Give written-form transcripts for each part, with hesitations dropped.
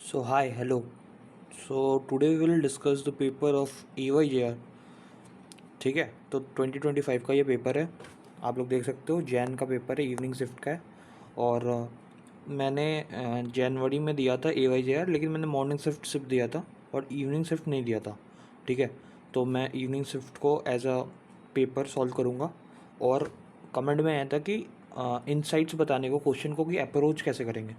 So hi, hello. So today we will discuss the paper of AYJR. ठीक है, तो 2025 का ये पेपर है। आप लोग देख सकते हो, जैन का पेपर है, इवनिंग शिफ्ट का है। और मैंने जनवरी में दिया था AYJR, लेकिन मैंने मॉर्निंग शिफ्ट सिर्फ दिया था और इवनिंग शिफ्ट नहीं दिया था। ठीक है, तो मैं इवनिंग शिफ्ट को एज अ पेपर सॉल्व करूँगा। और कमेंट में आया था कि इनसाइट्स बताने को क्वेश्चन को कि अप्रोच कैसे करेंगे।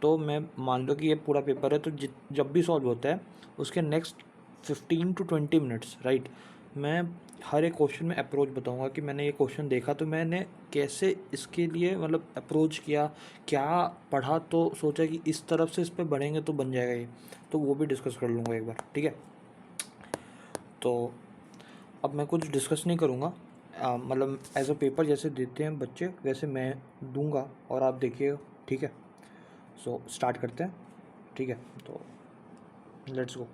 तो मैं मान लो कि ये पूरा पेपर है, तो जब भी सॉल्व होता है उसके नेक्स्ट 15 to 20 मिनट्स राइट, मैं हर एक क्वेश्चन में अप्रोच बताऊंगा कि मैंने ये क्वेश्चन देखा तो मैंने कैसे इसके लिए मतलब अप्रोच किया, क्या पढ़ा तो सोचा कि इस तरफ से इस पर बढ़ेंगे तो बन जाएगा ये। तो वो भी डिस्कस कर लूँगा एक बार। ठीक है, तो अब मैं कुछ डिस्कस नहीं करूँगा, मतलब एज अ पेपर जैसे देते हैं बच्चे वैसे मैं दूंगा और आप देखिए। ठीक है, सो स्टार्ट करते हैं। ठीक है, तो let's go.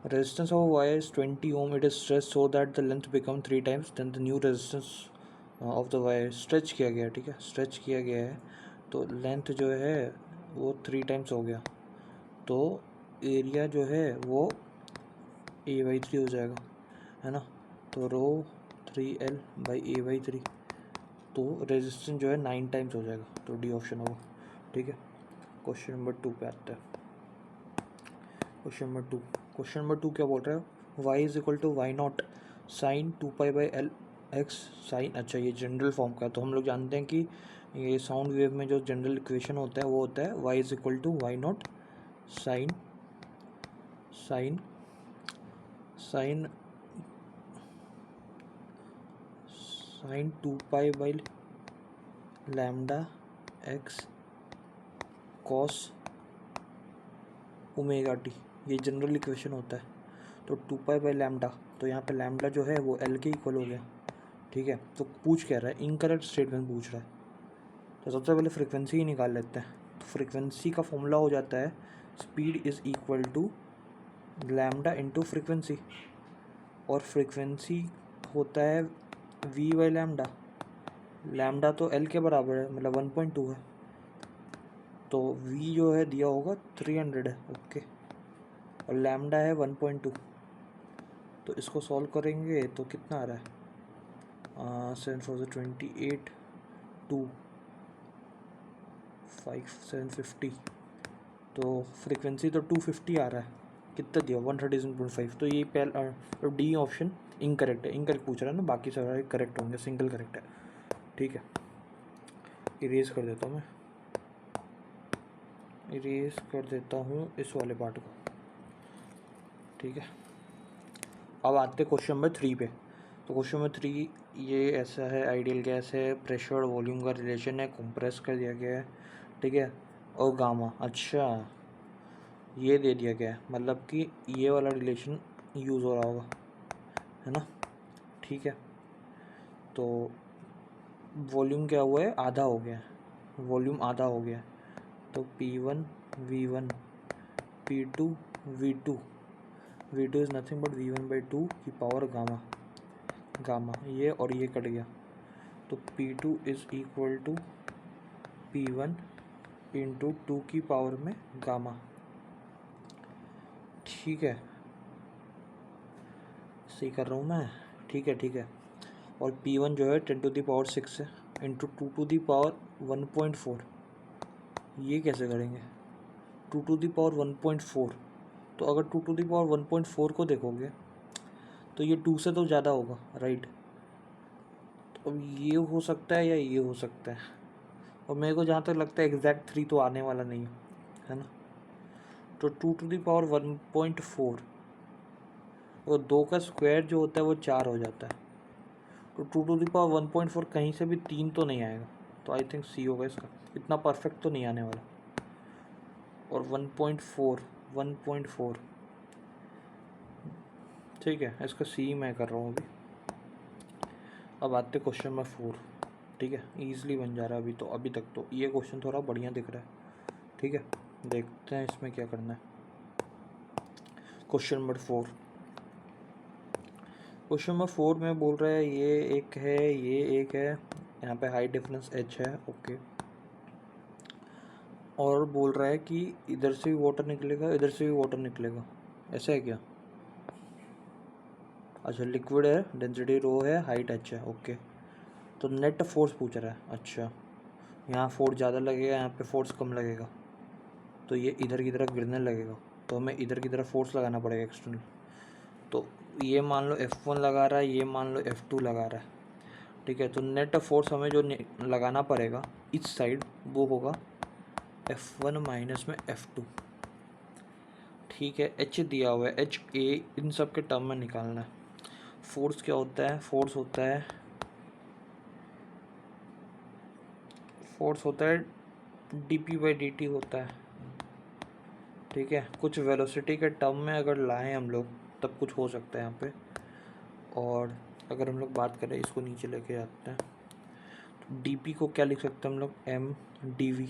Resistance of a wire is 20 ohm. It is stretched so that the length become 3 times. Then the new resistance of the wire stretch किया गया। ठीक है, stretch किया गया है तो लेंथ जो है वो 3 टाइम्स हो गया, तो एरिया जो है वो A/3 हो जाएगा, है ना। तो रो 3L/A/3, तो रेजिस्टेंस जो है 9 टाइम्स हो जाएगा, तो डी ऑप्शन होगा। ठीक है, क्वेश्चन नंबर 2 पे आते हैं। क्वेश्चन नंबर 2 क्या बोल रहा है? Y is equal to why not sine 2π/L X sine. अच्छा, ये जनरल फॉर्म का है, तो हम लोग जानते हैं कि ये साउंड वेव में जो जनरल इक्वेशन होता है वो होता है Y is equal to why not sine sine sine sine 2π/λ x cos omega t. ये जनरल इक्वेशन होता है। तो 2π/λ, तो यहाँ पे लैम्डा जो है वो एल के इक्वल हो गया। ठीक है, तो पूछ क्या रहा है? इनकरेक्ट स्टेटमेंट पूछ रहा है। तो सबसे पहले फ्रीक्वेंसी ही निकाल लेते हैं। तो फ्रीक्वेंसी का फॉर्मूला हो जाता है speed is equal to lambda into frequency, और फ्रीक्वेंसी होता है v/λ। लैम्डा तो एल के बराबर है, मतलब 1.2 है, तो v जो है दिया होगा 300 है। ओके, और लैम्डा है 1.2, तो इसको सॉल्व करेंगे तो कितना आ रहा है? 7/28 2 5750। तो फ्रीक्वेंसी तो 250 आ रहा है, कितना दिया? 137.5। तो ये पहला तो डी ऑप्शन इनकरेक्ट है। इनकरेक्ट पूछ रहा है ना, बाकी सारे करेक्ट होंगे, सिंगल करेक्ट है। ठीक है, इरेज कर देता हूँ मैं, इरेज कर देता हूँ इस वाले पार्ट को। ठीक है, अब आते हैं क्वेश्चन नंबर 3 पे। तो क्वेश्चन नंबर 3 ये ऐसा है, आइडियल गैस है, प्रेशर और वॉल्यूम का रिलेशन है, कंप्रेस कर दिया गया है। ठीक है, और गामा, अच्छा ये दे दिया गया है, मतलब कि ये वाला रिलेशन यूज़ हो रहा होगा, है ना। ठीक है, तो वॉल्यूम क्या हुआ है? आधा हो गया है, वॉल्यूम आधा हो गया है। तो P1 V1 P2 V2 V2 is nothing but V1/2 की पावर गामा। गामा ये और ये कट गया, तो P2 is equal to P1 into 2 की पावर में गामा। ठीक है, सही कर रहा हूँ मैं? ठीक है, ठीक है। और P1 जो है 10⁶ है, इंटू 2⁴ 1.4। ये कैसे करेंगे? 2⁴ 1.4, तो अगर 2⁴ 1.4 को देखोगे तो ये 2 से तो ज़्यादा होगा, राइट। तो अब ये हो सकता है या ये हो सकता है, और मेरे को जहाँ तक लगता है एग्जैक्ट 3 तो आने वाला नहीं है ना। तो 2⁴ 1.4 और 2 का स्क्वायर जो होता है वो 4 हो जाता है। तो 2⁴ 1.4 कहीं से भी 3 तो नहीं आएगा, तो आई थिंक सी होगा इसका। इतना परफेक्ट तो नहीं आने वाला। और 1.4 ठीक है, इसका सी मैं कर रहा हूँ अभी। अब आते क्वेश्चन नंबर 4। ठीक है, ईजिली बन जा रहा है अभी तो, अभी तक तो ये क्वेश्चन थोड़ा बढ़िया दिख रहा है। ठीक है, देखते हैं इसमें क्या करना है। क्वेश्चन नंबर 4, क्वेश्चन नंबर 4 में बोल रहा है ये एक है, ये एक है, यहाँ पे हाई डिफरेंस H है। ओके, और बोल रहा है कि इधर से भी वाटर निकलेगा, इधर से भी वाटर निकलेगा, ऐसा है क्या? अच्छा, लिक्विड है, डेंसिटी रो है, हाइट एच है, ओके। तो नेट फोर्स पूछ रहा है। अच्छा, यहाँ फोर्स ज़्यादा लगेगा, यहाँ पे फोर्स कम लगेगा, तो ये इधर की तरफ गिरने लगेगा, तो हमें इधर की तरफ फोर्स लगाना पड़ेगा एक्सटर्नल। तो ये मान लो F1 लगा रहा है, ये मान लो F2 लगा रहा है, ठीक है। तो नेट फोर्स हमें जो लगाना पड़ेगा इस साइड वो होगा F1 माइनस में F2, ठीक है। H दिया हुआ है, H A, इन सब के टर्म में निकालना है। फोर्स क्या होता है? फोर्स होता है dp/dt होता है, ठीक है। कुछ वेलोसिटी के टर्म में अगर लाएं हम लोग तब कुछ हो सकता है यहाँ पे। और अगर हम लोग बात करें, इसको नीचे लेके आते हैं, तो dp को क्या लिख सकते हैं हम लोग? m dv,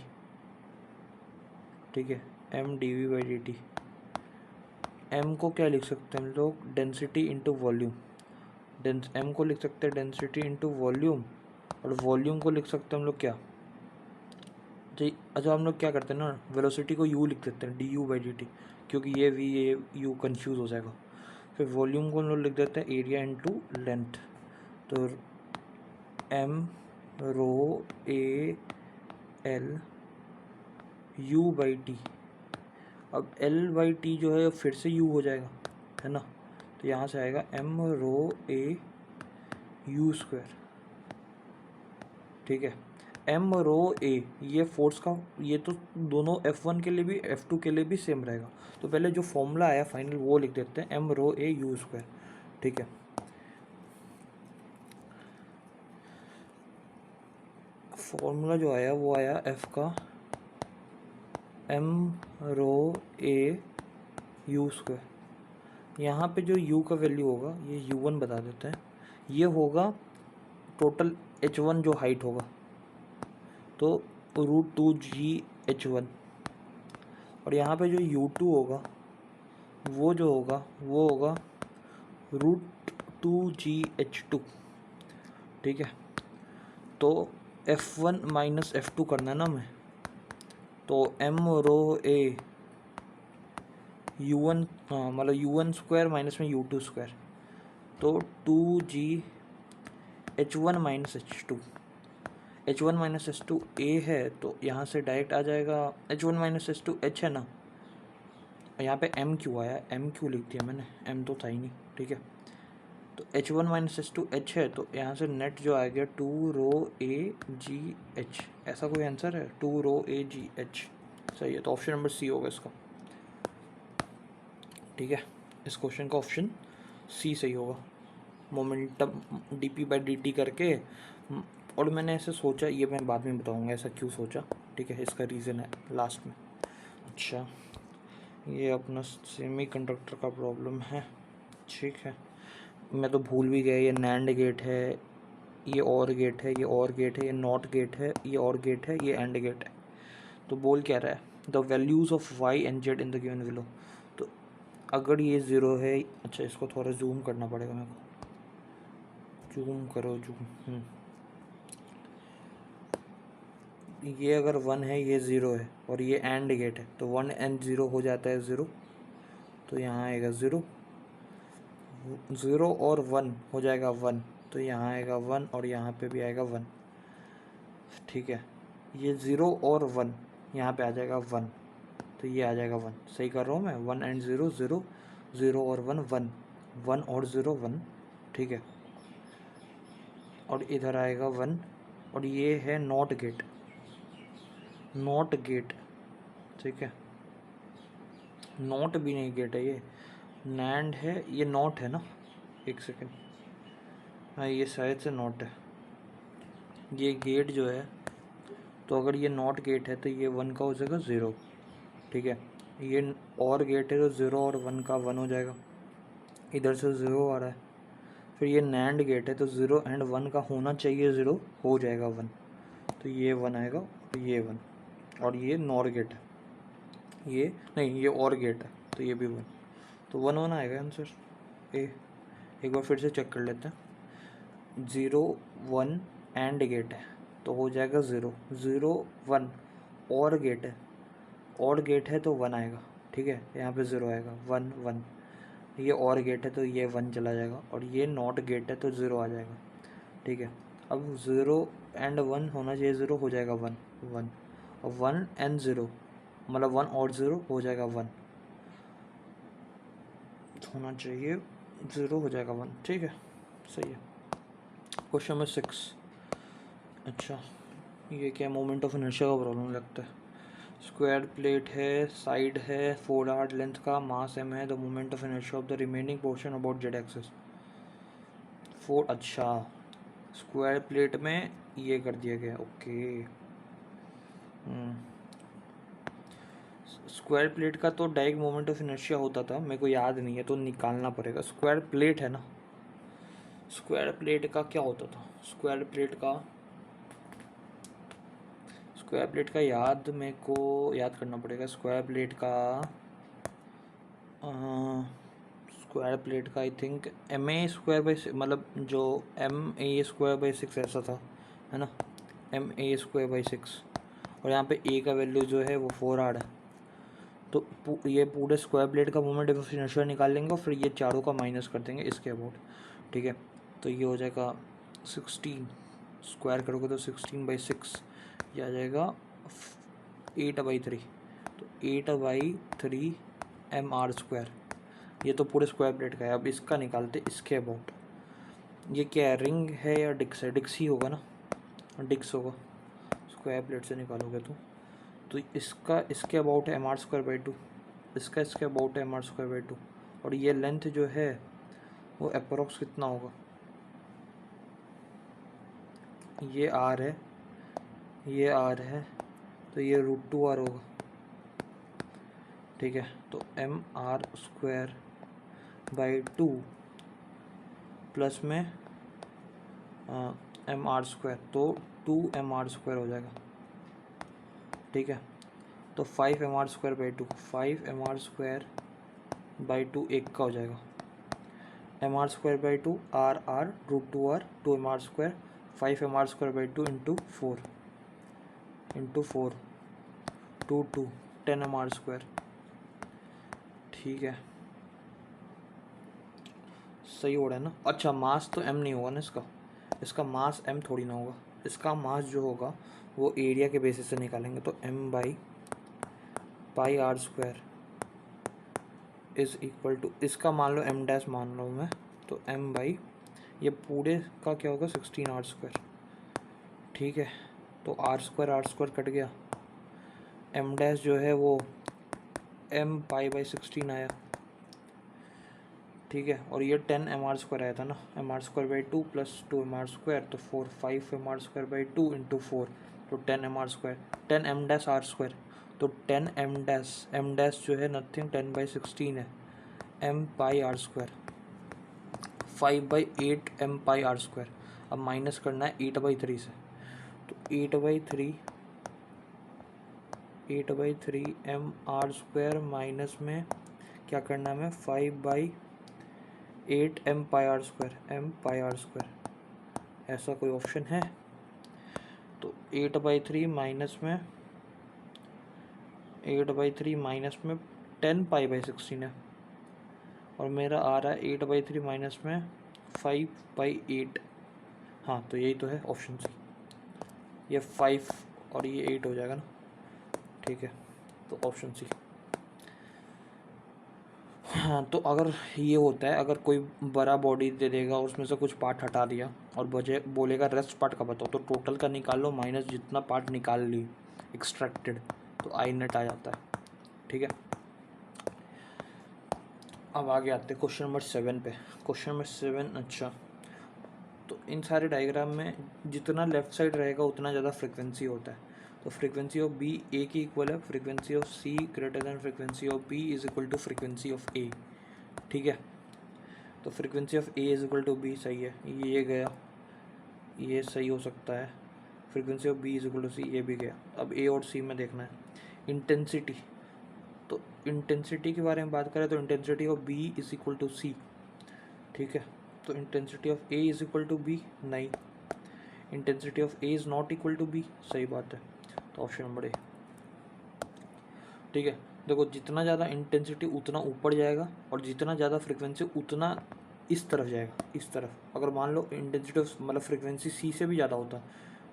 ठीक है, m dv/dt। m को क्या लिख सकते हैं हम लोग? Density into volume. m को लिख सकते हैं डेंसिटी इंटू वॉल्यूम, और वॉल्यूम को लिख सकते हैं हम लोग क्या जी? अच्छा, हम लोग क्या करते हैं ना, वेलोसिटी को u लिख देते हैं, du/dt, क्योंकि ये v ये u कंफ्यूज हो जाएगा। फिर वॉल्यूम को हम लोग लिख देते हैं एरिया इंटू लेंथ, तो m rho a l u/t। अब l/t जो है फिर से u हो जाएगा, है ना, तो यहाँ से आएगा m रो a u², ठीक है। m रो a, ये फोर्स का, ये तो दोनों F1 के लिए भी F2 के लिए भी सेम रहेगा। तो पहले जो फॉर्मूला आया फाइनल वो लिख देते हैं, m रो a u², ठीक है। फॉर्मूला जो आया वो आया F का m रो a u²। यहाँ पे जो u का वैल्यू होगा ये u1 बता देते हैं, ये होगा टोटल h1 जो हाइट होगा, तो √2gh1। और यहाँ पे जो u2 होगा वो जो होगा वो होगा √2gh2, ठीक है। तो F1 माइनस F2 करना है ना हमें, तो m रो a u1, हाँ मतलब u1² माइनस में u2², तो 2gh1 minus h2। h1 minus h2 a है, तो यहाँ से डायरेक्ट आ जाएगा h1 माइनस h2 h है ना। यहाँ पे m क्यों आया? m क्यों लिख दिया मैंने? m तो था ही नहीं, ठीक है। तो h1 माइनस h2 h है, तो यहाँ से नेट जो आ गया 2 रो a g h, ऐसा कोई आंसर है? 2 रो a g h, सही है। तो ऑप्शन नंबर सी होगा इसका, ठीक है। इस क्वेश्चन का ऑप्शन सी सही होगा। मोमेंटम dp/dt करके, और मैंने ऐसे सोचा, ये मैं बाद में बताऊंगा ऐसा क्यों सोचा, ठीक है। इसका रीज़न है लास्ट में। अच्छा, ये अपना सेमीकंडक्टर का प्रॉब्लम है, ठीक है। मैं तो भूल भी गया, ये नैंड गेट है, ये और गेट है, ये और गेट है, ये नॉट गेट है, ये और गेट है, ये एंड गेट है। तो बोल क्या रहा है? The values of y and z in the given below. तो अगर ये ज़ीरो है, अच्छा इसको थोड़ा जूम करना पड़ेगा मेरे को, जूम करो जूम। ये अगर 1 है, ये 0 है, और ये एंड गेट है, तो 1 एंड 0 हो जाता है 0, तो यहाँ आएगा 0, 0 और 1 हो जाएगा 1, तो यहाँ आएगा 1, और यहाँ पे भी आएगा 1, ठीक है। ये 0 और 1 यहाँ पे आ जाएगा 1, तो ये आ जाएगा 1, सही कर रहा हूँ मैं? 1 एंड 0 0, 0 और 1 1, 1 और 0 1, ठीक है। और इधर आएगा 1, और ये है नॉट गेट, नॉट गेट, ठीक है। नॉट भी नहीं गेट है, ये नैंड है, ये नॉट है ना, एक सेकेंड, हाँ ये शायद से नॉट है, ये गेट जो है, तो अगर ये नॉट गेट है तो ये 1 का हो जाएगा 0, ठीक है। ये और गेट है तो 0 और 1 का 1 हो जाएगा, इधर से 0 आ रहा है। फिर ये नैंड गेट है, तो 0 एंड 1 का होना चाहिए 0, हो जाएगा 1, तो ये 1 आएगा, तो ये 1, और ये नॉर गेट है, ये नहीं, ये और गेट है, तो ये भी 1, तो 1 1 आएगा आंसर ए। एक बार फिर से चेक कर लेते हैं, 0 1 एंड गेट है, तो हो जाएगा 0 0 1, और गेट है, और गेट है तो 1 आएगा, ठीक है, यहाँ पे 0 आएगा, 1 1। ये और गेट है तो ये 1 चला जाएगा, और ये नॉट गेट है तो 0 आ जाएगा, ठीक है। अब 0 एंड 1 होना चाहिए, 0 हो जाएगा 1 1, और 1 एंड 0 मतलब 1 और 0 हो जाएगा 1, होना चाहिए 0 हो जाएगा 1, ठीक है, सही है। Question number 6। अच्छा, ये क्या मोमेंट ऑफ इनर्शिया का प्रॉब्लम लगता है। स्क्वायर प्लेट है, साइड है 4r लेंथ का, मास m है, the moment of inertia of the remaining portion about z axis 4। अच्छा, स्क्वायर प्लेट में ये कर दिया गया, ओके। स्क्वायर प्लेट का तो डायरेक्ट मोमेंट ऑफ इनर्शिया होता था, मेरे को याद नहीं है तो निकालना पड़ेगा। स्क्वायर प्लेट है ना, स्क्वायर प्लेट का क्या होता था, स्क्वायर प्लेट का याद मेरे को याद करना पड़ेगा। स्क्वायर प्लेट का I think M A square by, मतलब जो ma²/6 ऐसा था, है ना, ma²/6, और यहाँ पे a का वैल्यू जो है वो 4r है। तो ये पूरे स्क्वायर प्लेट का मोमेंट ऑफ इनर्शिया निकाल लेंगे और फिर ये चारों का माइनस कर देंगे इसके अबाउट, ठीक है। तो ये हो जाएगा 16, स्क्वायर करोगे तो 16/6, ये आ जाएगा 8/3, तो 8/3 mr²। ये तो पूरे स्क्वायर प्लेट का है। अब इसका निकालते इसके अबाउट। ये क्या है, रिंग है या डिक्स है? डिक्स ही होगा ना, डिक्स होगा, स्क्वायर प्लेट से निकालोगे तो इसका इसके अबाउट है mr²/2, इसका इसके अबाउट है mr²/2, और ये लेंथ जो है वो अप्रोक्स कितना होगा, ये r है, ये r है, तो ये √2r होगा, ठीक है। तो mr²/2 प्लस में mr², तो 2mr² हो जाएगा, ठीक है। तो 5mr²/2, 5mr²/2 एक का हो जाएगा, mr²/2 r √2r 2mr², 5mr²/2 into 4 2 2 10mr², ठीक है, सही हो रहा है ना। अच्छा, मास तो m नहीं होगा ना इसका मास m थोड़ी ना होगा। इसका मास जो होगा वो एरिया के बेसिस से निकालेंगे, तो m/πr² इज़ इक्वल टू, इसका मान लो m' मान लो मैं, तो ये पूरे का क्या होगा 16r², ठीक है। तो r² कट गया, m' जो है वो m π/16 आया, ठीक है। और ये 10mr² आया था ना, mr²/2 प्लस 2mr², तो 4 5mr²/2 इंटू 4, तो 10mr², 10m'r², तो 10m' जो है नथिंग 10/16 है, m πr², 5/8 m πr²। अब माइनस करना है 8/3 से, तो 8/3 mr² माइनस में क्या करना है, 5/8 m πr², ऐसा कोई ऑप्शन है? तो 8/3 माइनस में 10π/16 है, और मेरा आ रहा है 8/3 माइनस में 5/8। हाँ, तो यही तो है ऑप्शन सी, ये 5 और ये 8 हो जाएगा ना, ठीक है, तो ऑप्शन सी। हाँ, तो अगर ये होता है, अगर कोई बड़ा बॉडी दे देगा, उसमें से कुछ पार्ट हटा दिया और बोलेगा रेस्ट पार्ट का बताओ, तो टोटल का निकाल लो माइनस जितना पार्ट निकाल ली एक्सट्रैक्टेड, तो आई नेट आ जाता है, ठीक है। अब आगे आते हैं क्वेश्चन नंबर 7 पे। क्वेश्चन नंबर 7, अच्छा, तो इन सारे डायग्राम में जितना लेफ्ट साइड रहेगा उतना ज़्यादा फ्रिक्वेंसी होता है, तो फ्रीक्वेंसी ऑफ बी ए की इक्वल है, frequency of C greater than frequency of B is equal to frequency of A, ठीक है। तो frequency of A is equal to B सही है, ये गया, ये सही हो सकता है। Frequency of B is equal to C, ये भी गया। अब ए और सी में देखना है इंटेंसिटी, तो इंटेंसिटी के बारे में बात करें तो intensity of B is equal to C, ठीक है। तो intensity of A is equal to B, नहीं, intensity of A is not equal to B, सही बात है, तो ऑप्शन नंबर ए। ठीक है। देखो जितना ज़्यादा इंटेंसिटी उतना ऊपर जाएगा, और जितना ज़्यादा फ्रिक्वेंसी उतना इस तरफ जाएगा, इस तरफ। अगर मान लो इंटेंसिटी मतलब फ्रिक्वेंसी सी से भी ज़्यादा होता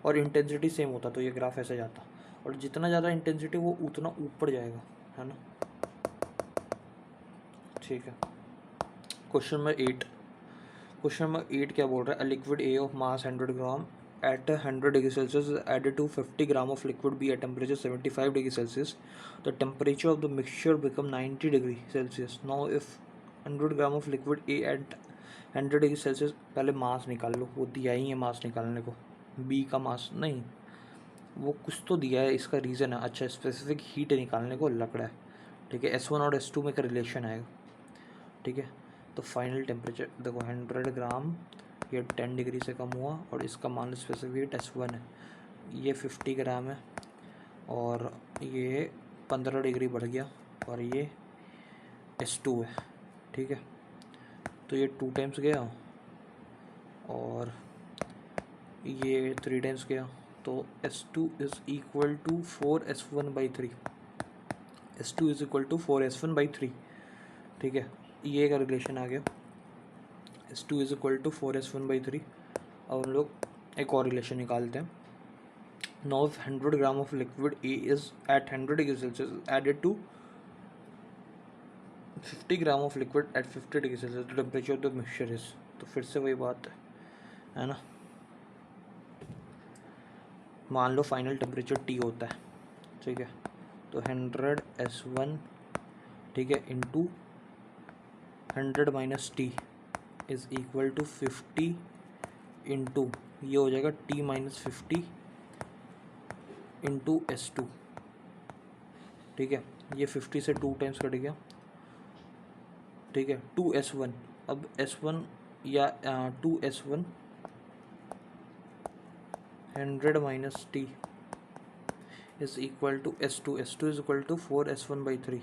और इंटेंसिटी सेम होता तो ये ग्राफ ऐसे जाता, और जितना ज़्यादा इंटेंसिटी वो उतना ऊपर जाएगा, है ना। ठीक है। Question number 8। क्वेश्चन नंबर 8 क्या बोल रहा है, a liquid A of mass 100 gram at 100 degree Celsius is added to 50 gram of liquid B at temperature 75 degree Celsius. The temperature of the mixture become 90 degree Celsius. Now if 100 gram of liquid A at 100 degree Celsius, पहले मास निकाल लो, वो दिया ही है मास निकालने को, B का मास नहीं, वो कुछ तो दिया है, इसका रीज़न है। अच्छा, स्पेसिफिक हीट निकालने को लग रहा है, ठीक है। S1 और S2 में का रिलेशन आएगा, ठीक है। तो फाइनल टेम्परेचर देखो 100 ग्राम, ये 10 डिग्री से कम हुआ, और इसका मान लो स्पेसिफिक S1 है, ये 50 ग्राम है, और ये 15 डिग्री बढ़ गया, और ये S2 है, ठीक है। तो ये 2 टाइम्स गया, और ये 3 टाइम्स गया, तो S2 is equal to 4S1/3, S2 is equal to 4S1/3, ठीक है। ये का रिलेशन आ गया, S2 is equal to 4S1/3। अब हम लोग एक और रिलेशन निकालते हैं। Now if 100 gram of liquid A is at 100 degree Celsius added to 50 gram of liquid at 50 degree Celsius, the temperature of the mixture is, तो फिर से वही बात है ना। मान लो फाइनल टेम्परेचर T होता है, ठीक है। तो 100S1, ठीक है, into 100 minus T is equal to 50 into ये हो जाएगा T माइनस 50 इंटू S2, ठीक है। ये 50 से 2 टाइम्स कट गया, ठीक है। 2S1, अब S1 या 2S1 100 minus T is equal to S2, S2 is equal to 4S1/3,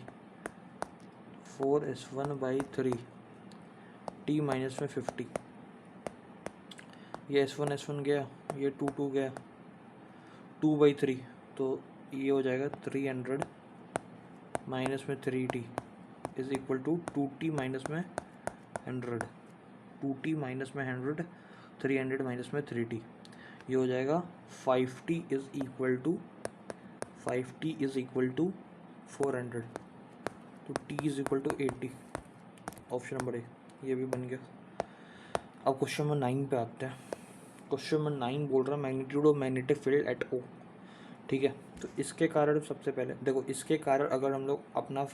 4S1/3, T minus में 50, ये S1 गया, ये 2 गया, 2/3, तो ये हो जाएगा 300 माइनस में 3T is equal to 2T minus में 100, 2T माइनस में 100, 300 माइनस में 3T, ये हो जाएगा 5T इज़ इक्वल टू 400, तो T is equal to 80। Option number A ये भी बन गया। अब क्वेश्चन नंबर 9 पे आते हैं। क्वेश्चन नंबर 9 बोल रहा है magnitude of magnetic field at O, ठीक है। तो इसके कारण सबसे पहले देखो, इसके कारण अगर हम लोग अपना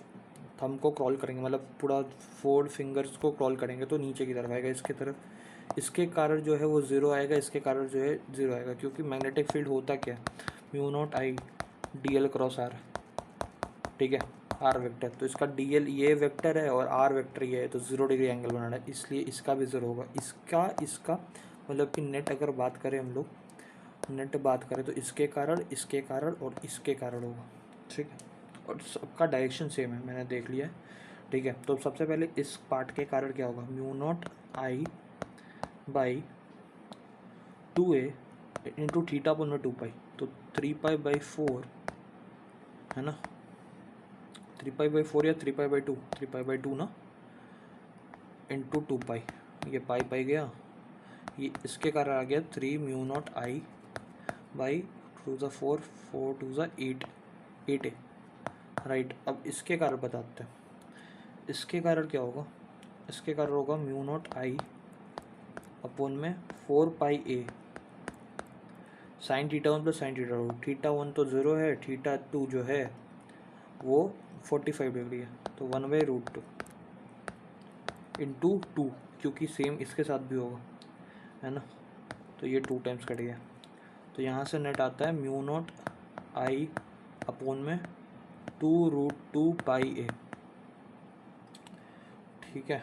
थंब को क्रॉल करेंगे, मतलब पूरा 4 फिंगर्स को क्रॉल करेंगे, तो नीचे की तरफ आएगा, इसके तरफ। इसके कारण जो है वो 0 आएगा, इसके कारण जो है 0 आएगा, क्योंकि मैग्नेटिक फील्ड होता क्या है, μ0I dl क्रॉस r, ठीक है, आर वेक्टर। तो इसका dl ये वेक्टर है और r वेक्टर ये है, तो 0 डिग्री एंगल बनाना है, इसलिए इसका भी 0 होगा। इसका मतलब कि नेट अगर बात करें हम लोग, नेट बात करें तो इसके कारण और इसके कारण होगा, ठीक है। और सबका डायरेक्शन सेम है, मैंने देख लिया है, ठीक है। तो सबसे पहले इस पार्ट के कारण क्या होगा, μ0I/2a इंटू थीटा अपन में 2 पाई, तो 3π/4 है ना, 3π/4 या 3π/2, 3π/2 ना, इंटू 2 पाई, ये पाई गया, ये इसके कारण आ गया 3 μ0I/2 4 2 8 8a, राइट। अब इसके कारण बताते हैं, इसके कारण क्या होगा, इसके कारण होगा μ0I अपॉन में 4πa sine theta 1 plus sine theta 2, theta 1 तो 0 है, थीटा 2 जो है वो 45 डिग्री है, तो 1/√2 इंटू 2, क्योंकि सेम इसके साथ भी होगा, है ना। तो ये 2 टाइम्स कट गया, तो यहाँ से नेट आता है μ0I अपॉन में 2√2πa, ठीक है।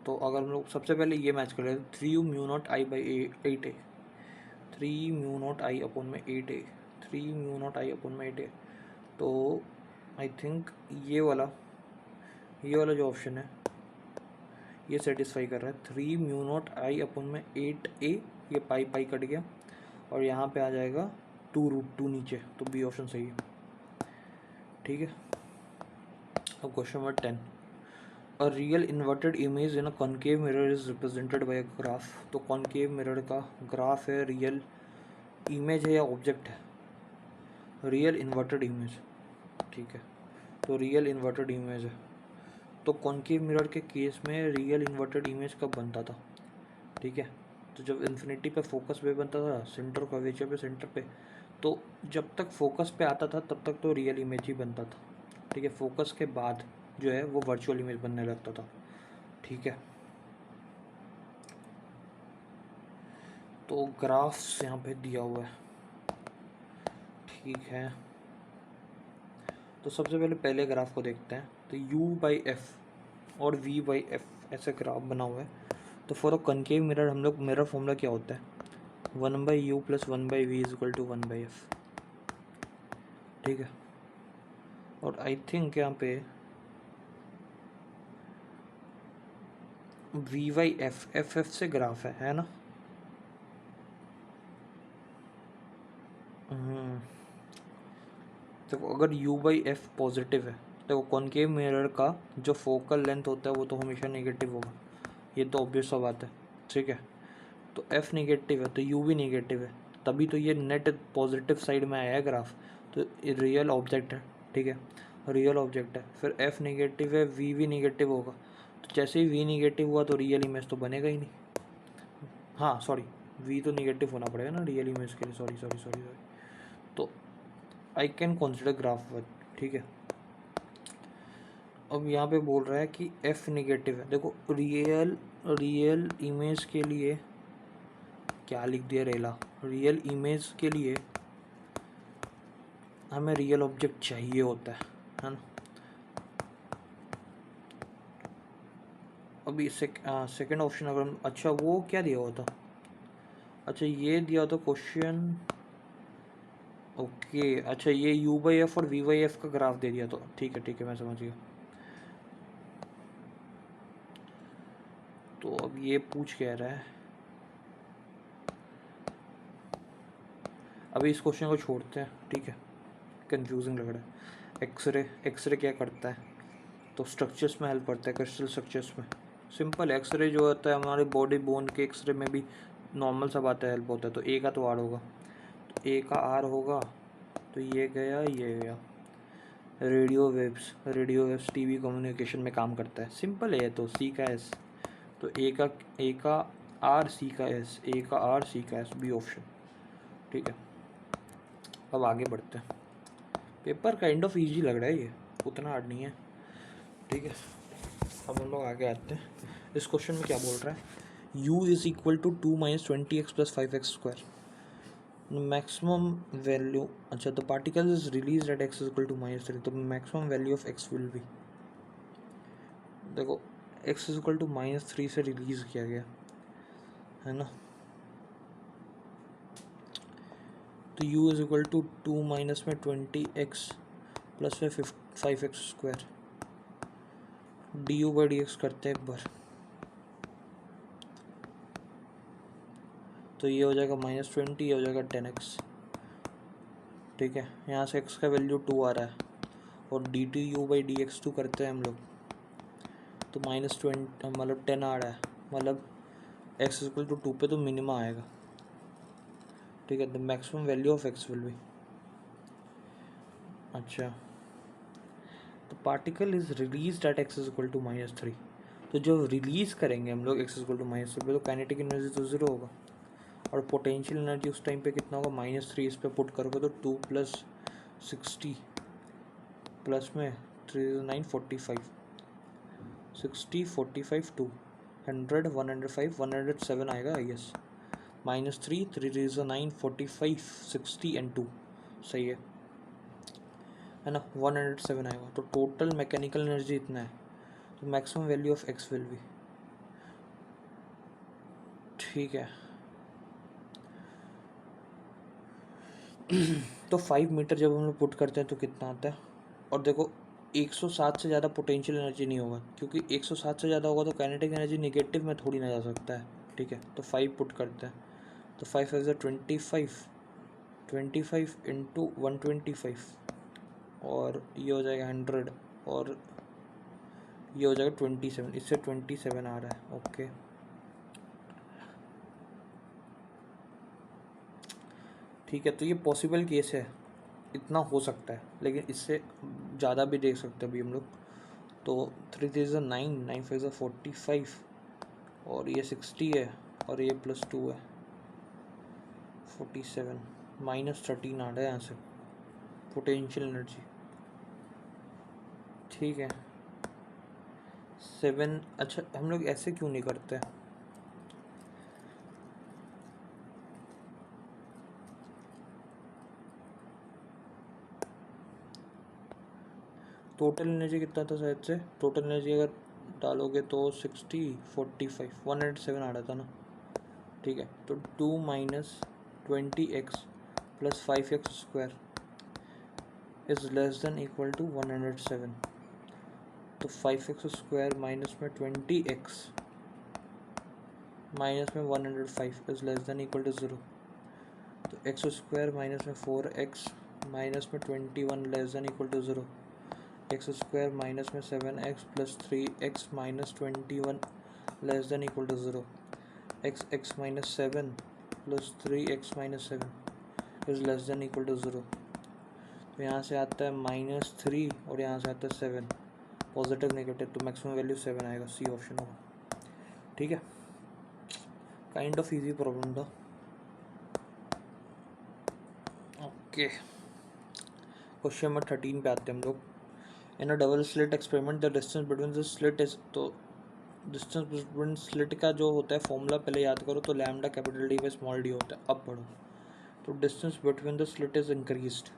तो अगर हम लोग सबसे पहले ये मैच कर लेते हैं, 3 μ0I/8a, 3 μ0I अपॉन में 8a, 3 μ0I अपॉन में 8a, तो आई थिंक ये वाला जो ऑप्शन है ये सेटिस्फाई कर रहा है। 3 μ0I अपॉन में 8a, ये पाई कट गया, और यहाँ पे आ जाएगा 2√2 नीचे, तो बी ऑप्शन सही है। ठीक है। अब question number 10, a real inverted image in a concave mirror is represented by a graph. तो कॉन्केव मिरर का ग्राफ है, रियल इमेज है या ऑब्जेक्ट है? रियल इन्वर्टेड इमेज, ठीक है। तो रियल इन्वर्टेड इमेज है। तो कॉन्केव मिरर के केस में रियल इन्वर्टेड इमेज कब बनता था? ठीक है, तो जब इन्फिनिटी पे फोकस पे बनता था, सेंटर कर्वेचर पे सेंटर पे, तो जब तक फोकस पे आता था तब तक तो रियल इमेज ही बनता था। ठीक है, फोकस के बाद जो है वो वर्चुअल इमेज बनने लगता था। ठीक है, तो ग्राफ्स यहाँ पे दिया हुआ है। ठीक है, तो सबसे पहले ग्राफ को देखते हैं। तो u/f और v/f ऐसे ग्राफ बना हुआ है। तो फॉर अ कनकेव मिरर हम लोग मिरर फॉर्मूला क्या होता है? 1/u + 1/v = 1/f। ठीक है, और आई थिंक यहाँ पे v/f f से ग्राफ है ना? देखो अगर u/f पॉजिटिव है, देखो कॉन्केव मिरर का जो फोकल लेंथ होता है वो तो हमेशा नेगेटिव होगा, ये तो ऑब्वियस सा बात है। ठीक है, तो f नेगेटिव है तो u भी नेगेटिव है, तभी तो ये नेट पॉजिटिव साइड में आया है ग्राफ। तो रियल ऑब्जेक्ट है। ठीक है, रियल ऑब्जेक्ट है, फिर f नेगेटिव है, v भी नेगेटिव होगा। तो जैसे ही v नेगेटिव हुआ तो रियल इमेज तो बनेगा ही नहीं। हाँ सॉरी, v तो नेगेटिव होना पड़ेगा ना रियल इमेज के लिए, सॉरी सॉरी सॉरी सॉरी। तो I can consider graph work. ठीक है, अब यहाँ पे बोल रहा है कि f नेगेटिव है। देखो रियल इमेज के लिए क्या लिख दिया रेला, रियल इमेज के लिए हमें रियल ऑब्जेक्ट चाहिए होता है ना। अभी सेकंड ऑप्शन अगर अच्छा वो क्या दिया हुआ था, अच्छा ये दिया था क्वेश्चन, ओके अच्छा ये u/f और v/f का ग्राफ दे दिया। तो ठीक है मैं समझ गया। तो अब ये पूछ कह रहा है, अभी इस क्वेश्चन को छोड़ते हैं। ठीक है, कंफ्यूजिंग लग रहा है। एक्सरे क्या करता है? तो स्ट्रक्चर्स में हेल्प करता है, क्रिस्टल स्ट्रक्चर्स में। सिंपल, एक्सरे जो होता है हमारे बॉडी बोन के एक्सरे में भी नॉर्मल सा बात है, हेल्प होता है। तो ए का तो आर होगा, तो ए का आर होगा, तो ये गया। रेडियो वेव्स टीवी कम्युनिकेशन में काम करता है, सिंपल है। तो सी का एस, तो ए का आर, सी का एस, ए का आर, सी का एस, बी ऑप्शन। ठीक है, अब आगे बढ़ते हैं। पेपर काइंड ऑफ इजी लग रहा है, ये उतना हार्ड नहीं है। ठीक है, अब हम लोग आगे आते हैं। इस क्वेश्चन में क्या बोल रहा है, u = 2 - 20x + 5x²। Maximum value, अच्छा the particle is release at x = -3। तो maximum value of x will be, देखो x = -3 से रिलीज किया गया है ना। तो u = 2 - 20x + 5x²। du/dx करते हैं एक बार, तो ये हो जाएगा -20, ये हो जाएगा 10x। ठीक है, यहाँ से x का वैल्यू 2 आ रहा है, और dtu/dx2 करते हैं हम लोग, तो -20 मतलब 10 आ रहा है, मतलब x = 2 पे तो मिनिमा आएगा। ठीक है, the maximum value of x will be, अच्छा तो particle is release at x = -3। तो जब रिलीज़ करेंगे हम लोग x = -3 पे, तो काइनेटिक एनर्जी तो ज़ीरो होगा, और पोटेंशियल एनर्जी उस टाइम पे कितना होगा, -3। इस पे पुट करोगे तो 2 + 60 प्लस में 3 9 45, 60 45 2 100 105 107 आएगा आई गेस। -3 3 9 45 60 एंड 2, सही है ना, 107 आएगा। तो टोटल मैकेनिकल एनर्जी इतना है, तो maximum value of x will be, ठीक है। तो 5 मीटर जब हम लोग पुट करते हैं तो कितना आता है, और देखो 107 से ज़्यादा पोटेंशियल एनर्जी नहीं होगा, क्योंकि 107 से ज़्यादा होगा तो काइनेटिक एनर्जी नेगेटिव में थोड़ी ना जा सकता है। ठीक है, तो 5 पुट करते हैं, तो 5 5 25 25 × 125, और ये हो जाएगा 100 और ये हो जाएगा 27, इससे 27 आ रहा है। ओके ठीक है, तो ये पॉसिबल केस है, इतना हो सकता है, लेकिन इससे ज़्यादा भी देख सकते हैं अभी हम लोग। तो 3 3 ज़ा 9, 9 5 ज़ा 45 और ये 60 है और ये +2 है 47, -13 आ रहा है यहाँ से पोटेंशियल एनर्जी। ठीक है 7, अच्छा हम लोग ऐसे क्यों नहीं करते? टोटल एनर्जी कितना था शायद से, टोटल एनर्जी अगर डालोगे तो 60 45 107 आ रहा था ना। ठीक है, तो 2 - 20x + 5x² is less than equal to 107। तो 5x² माइनस में 20x माइनस में 105 is less than equal to 0। तो x² माइनस में 4x माइनस में 21 less than equal to 0। x² minus में 7x + 3x minus 21 less than equal to 0। x minus 7 + 3x minus 7 is less than equal to 0। तो यहाँ से आता है -3 और यहाँ से आता है 7, पॉजिटिव नेगेटिव, तो मैक्सिमम वैल्यू 7 आएगा, सी ऑप्शन होगा। ठीक है, काइंड ऑफ इजी प्रॉब्लम था। ओके क्वेश्चन नंबर 13 पे आते हैं हम लोग। In a double slit experiment the distance between the slit is, तो डिस्टेंस बिटवीन स्लिट का जो होता है फॉर्मूला पहले याद करो, तो lambda capital D by small D होता है। अब पढ़ो, तो distance between the slit is increased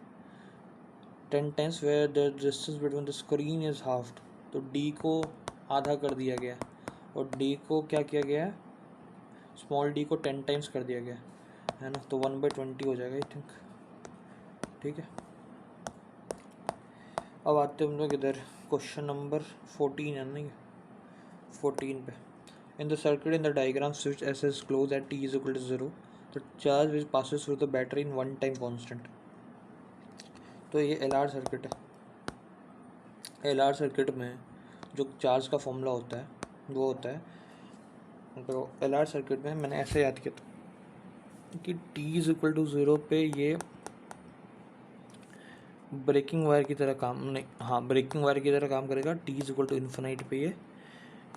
10 times where the distance between the screen is halved, तो d को आधा कर दिया गया और d को क्या किया गया है, स्मॉल d को 10 times कर दिया गया है ना, तो 1/20 हो जाएगा आई थिंक। ठीक है, अब आते हैं हम लोग इधर क्वेश्चन नंबर 14 है नहीं 14 पे। In the circuit in the diagram switch S is close at t is equal to 0, the charge which passes through the battery in 1 time constant. तो ये LR सर्किट है। LR सर्किट में जो charge का formula होता है वो होता है, तो LR सर्किट में मैंने ऐसे याद किया था कि t इज इक्वल टू 0 पे ये ब्रेकिंग वायर की तरह काम नहीं, हाँ ब्रेकिंग वायर की तरह काम करेगा। t is equal to infinite पे ये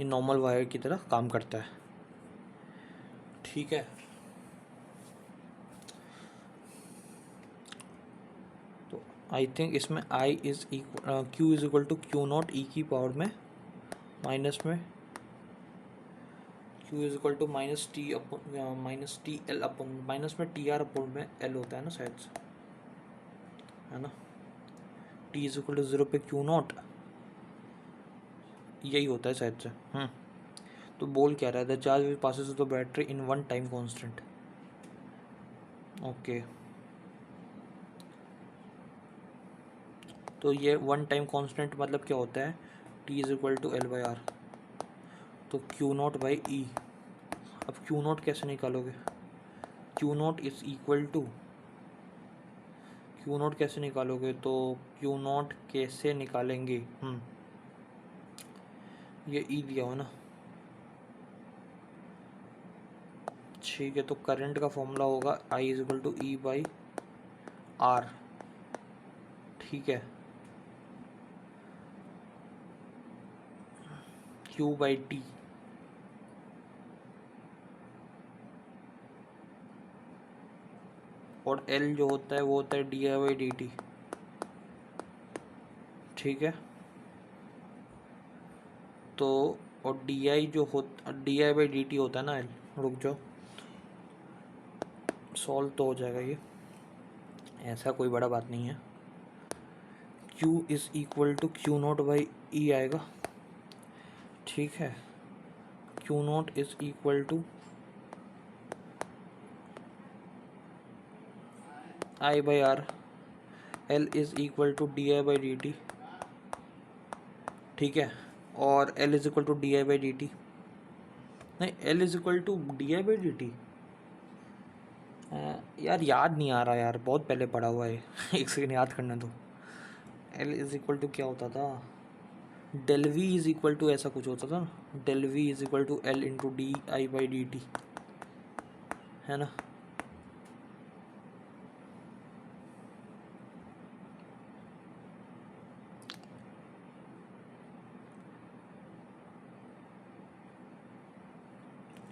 नॉर्मल वायर की तरह काम करता है। ठीक है, तो आई थिंक इसमें I is equal Q is equal to Q0 e की पावर में माइनस में Q is equal to -T upon -TL upon minus में TR अपन में L होता है ना शायद से, है ना। t इज इक्वल टू 0 पे Q0 यही होता है शायद से। तो बोल क्या रहा है, the charge will passes to the battery in 1 time constant. Okay, तो ये 1 टाइम कांस्टेंट मतलब क्या होता है, t is equal to L/R, तो Q0/E। अब Q0 कैसे निकालोगे, Q0 is equal to Q0 कैसे निकालोगे, तो Q0 कैसे निकालेंगे, ये E दिया हो ना। ठीक है, तो करंट का फॉर्मूला होगा I is equal to E/R। ठीक है, Q/T, और L जो होता है वो होता है di/dt। ठीक है, तो और di जो होता di/dt होता है ना L, रुक जाओ सॉल्व तो हो जाएगा ये, ऐसा कोई बड़ा बात नहीं है। Q is equal to Q0/E आएगा। ठीक है, Q0 is equal to I/R, L is equal to di/dt। ठीक है, और L is equal to di/dt, नहीं L is equal to di/dt, यार याद नहीं आ रहा यार, बहुत पहले पढ़ा हुआ है एक सेकंड याद करने दो। एल इज इक्वल टू क्या होता था, del V is equal to ऐसा कुछ होता था ना, del V is equal to L into D I by D T, है ना।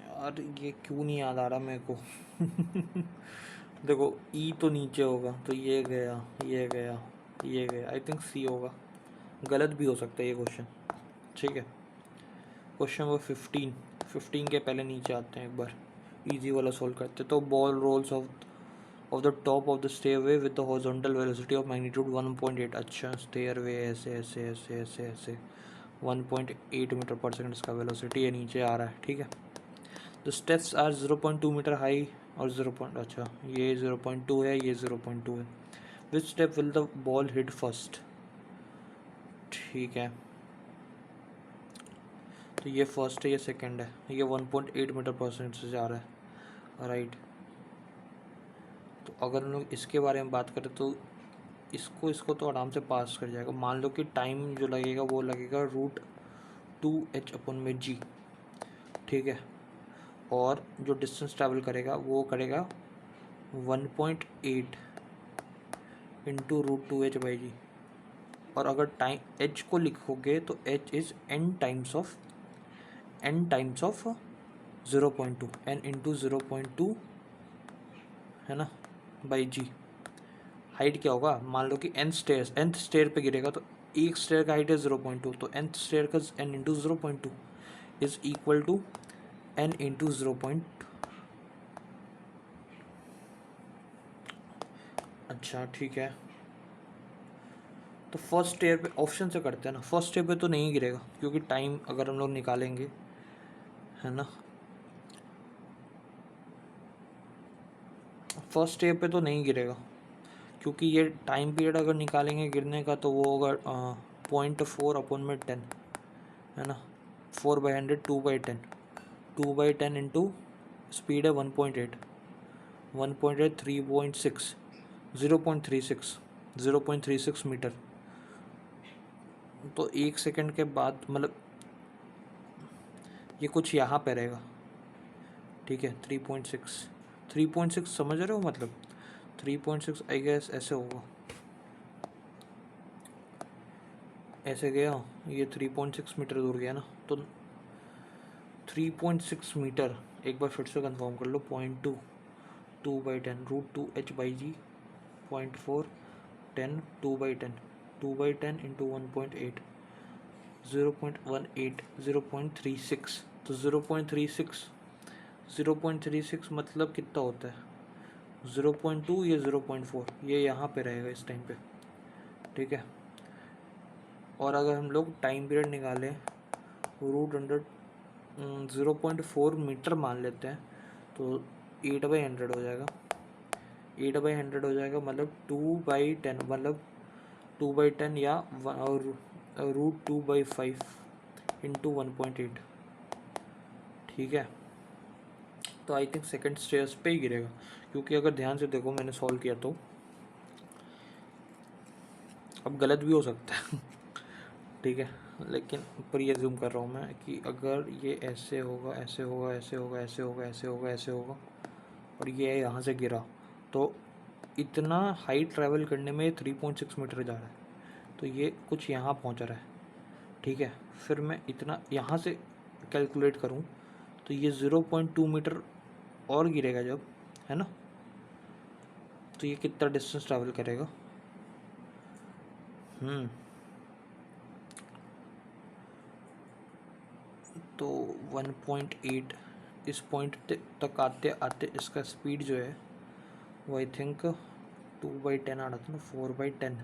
यार ये क्यों नहीं याद आ रहा मेरे को देखो ई तो नीचे होगा तो ये गया, ये गया, ये गया, आई थिंक सी होगा, गलत भी हो सकता है ये क्वेश्चन। ठीक है, क्वेश्चन नंबर 15 के पहले नीचे आते हैं एक बार, इजी वाला सॉल्व करते हैं। तो ball rolls off the top of the stairway with the horizontal velocity of magnitude 1.8। अच्छा, स्टेयरवे ऐसे ऐसे ऐसे ऐसे ऐसे 1.8 मीटर पर सेकंड इसका वेलोसिटी है, नीचे आ रहा है। ठीक है, the steps are 0.2 metre high और 0. अच्छा ये 0.2 है, ये 0.2 है। Which step will the ball hit first. ठीक है, तो ये फर्स्ट है, ये सेकंड है, ये 1.8 मीटर पर सेकंड से जा रहा है, राइट। तो अगर हम लोग इसके बारे में बात करें तो इसको तो आराम से पास कर जाएगा। मान लो कि टाइम जो लगेगा वो लगेगा √2h/g। ठीक है, और जो डिस्टेंस ट्रैवल करेगा वो करेगा 1.8 इंटू √2h/g। और अगर टाइम h को लिखोगे तो h is n times of 0.2, n into 0.2, है ना, बाई जी। हाइट क्या होगा, मान लो कि nth स्टेयर पे गिरेगा तो एक स्टेयर का हाइट है 0.2, तो nth स्टेयर का n into 0.2 is equal to n into 0. अच्छा ठीक है, तो फर्स्ट स्टेयर पे ऑप्शन से करते हैं ना, फर्स्ट स्टेयर पे तो नहीं गिरेगा क्योंकि टाइम अगर हम लोग निकालेंगे, है ना, फर्स्ट स्टेयर पे तो नहीं गिरेगा क्योंकि ये टाइम पीरियड अगर निकालेंगे गिरने का तो वो होगा 0.4/10, है ना, 4/100, 2/10, 2/10 इंटू स्पीड है 1.8, 1.8 3.6, 0.36 मीटर। तो एक सेकंड के बाद मतलब ये कुछ यहाँ पे रहेगा। ठीक है, 3.6 समझ रहे हो, मतलब 3.6 आई गेस ऐसे होगा, ऐसे गया, ये 3.6 मीटर दूर गया ना, तो 3.6 मीटर, एक बार फिर से कंफर्म कर लो, 0.2, 2/10 √2h/g, 0.4, 10, 2/10, 2/10 इंटू 1.8, 0.18, 0.36, तो 0.36 मतलब कितना होता है, 0.2 या 0.4, ये यहाँ पे रहेगा इस टाइम पे। ठीक है, और अगर हम लोग टाइम पीरियड निकालें √100, 0.4 मीटर मान लेते हैं तो 8/100 हो जाएगा, 8/100 हो जाएगा, मतलब 2/10, मतलब 2/10 या √2/5 इंटू 1.8। ठीक है, तो आई थिंक सेकंड स्टेयर्स पे ही गिरेगा क्योंकि अगर ध्यान से देखो मैंने सॉल्व किया तो, अब गलत भी हो सकता है ठीक है, लेकिन पर ये जूम कर रहा हूँ मैं कि अगर ये ऐसे होगा, ऐसे होगा, ऐसे होगा, ऐसे होगा, ऐसे होगा, ऐसे होगा, और ये यहाँ से गिरा, तो इतना हाइट ट्रैवल करने में 3.6 मीटर जा रहा है, तो ये कुछ यहाँ पहुँच रहा है। ठीक है, फिर मैं इतना यहाँ से कैलकुलेट करूँ तो ये 0.2 मीटर और गिरेगा जब, है ना, तो ये कितना डिस्टेंस ट्रैवल करेगा। तो 1.8, इस पॉइंट तक आते आते इसका स्पीड जो है वो आई थिंक 2/10 आ रहा था ना, 4/10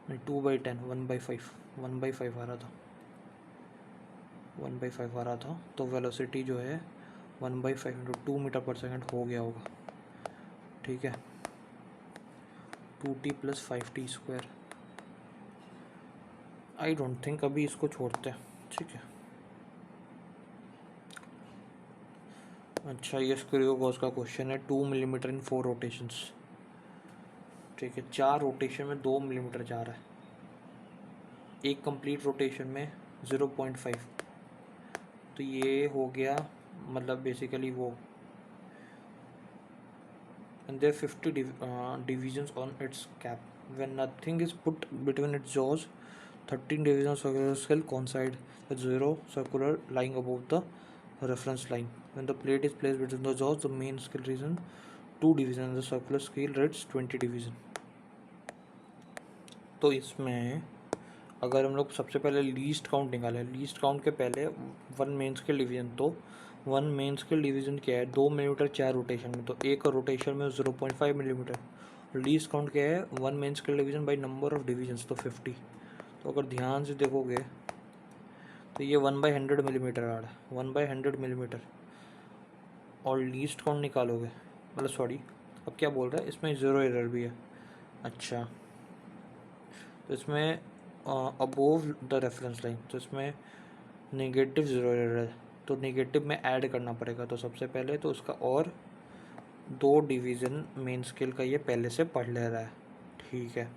नहीं, 2/10, 1/5, 1/5 आ रहा था, 1/5 आ रहा था, तो वेलोसिटी जो है 1/5 इंटू 2 मीटर पर सेकंड हो गया होगा। ठीक है, 2t + 5t²। I don't think, अभी इसको छोड़ते हैं। ठीक है, अच्छा ये स्क्रूगॉस का क्वेश्चन है, 2 मिलीमीटर इन 4 रोटेशंस। ठीक है, 4 रोटेशन में 2 मिलीमीटर जा रहा है, एक कंप्लीट रोटेशन में 0.5, तो ये हो गया मतलब बेसिकली वो, and there are 50 divisions on its cap. When nothing is put between its jaws, 13 divisions of circular scale coincide with zero circular lying above the reference line. When the plate is placed between the jaws, the main scale region 2 division, the circular scale reads 20 division. तो इसमें अगर हम लोग सबसे पहले least count निकालें, least count के पहले वन मेन स्केल डिवीजन, तो वन मेन स्केल डिवीजन क्या है, 2 मिलीमीटर 4 रोटेशन में, तो एक रोटेशन में 0.5 मिलीमीटर। लीस्ट काउंट क्या है, one main scale division by number of divisions, तो 50। तो अगर ध्यान से देखोगे तो ये 1/100 मिलीमीटर आ रहा है, 1/100 मिलीमीटर। और लीस्ट काउंट निकालोगे, मतलब सॉरी अब क्या बोल रहा है, इसमें ज़ीरो एरर भी है। अच्छा, तो इसमें अबोव द रेफरेंस लाइन, तो इसमें नेगेटिव ज़ीरो एरर है, तो नेगेटिव में ऐड करना पड़ेगा। तो सबसे पहले तो उसका और 2 डिवीज़न मेन स्केल का ये पहले से पढ़ ले रहा है, ठीक है।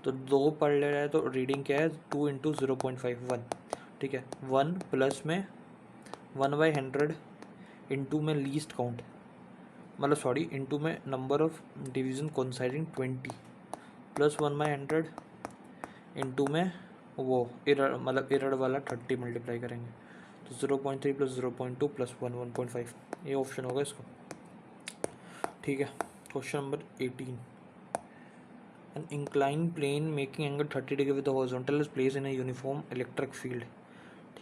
तो 2 पढ़ ले रहा है, तो रीडिंग क्या है, 2 × 0.5 1, ठीक है। 1 प्लस में 1/100 इंटू में लीस्ट काउंट, मतलब सॉरी इंटू में number of division coinciding 20, plus 1/100 into में वो एरर, मतलब एरर वाला 30 मल्टीप्लाई करेंगे, तो 0.3 प्लस 0.2 प्लस 1 1.5, ये ऑप्शन होगा इसका, ठीक है। Question number 18, an inclined plane making angle 30 degree with the horizontal is place in a uniform electric field,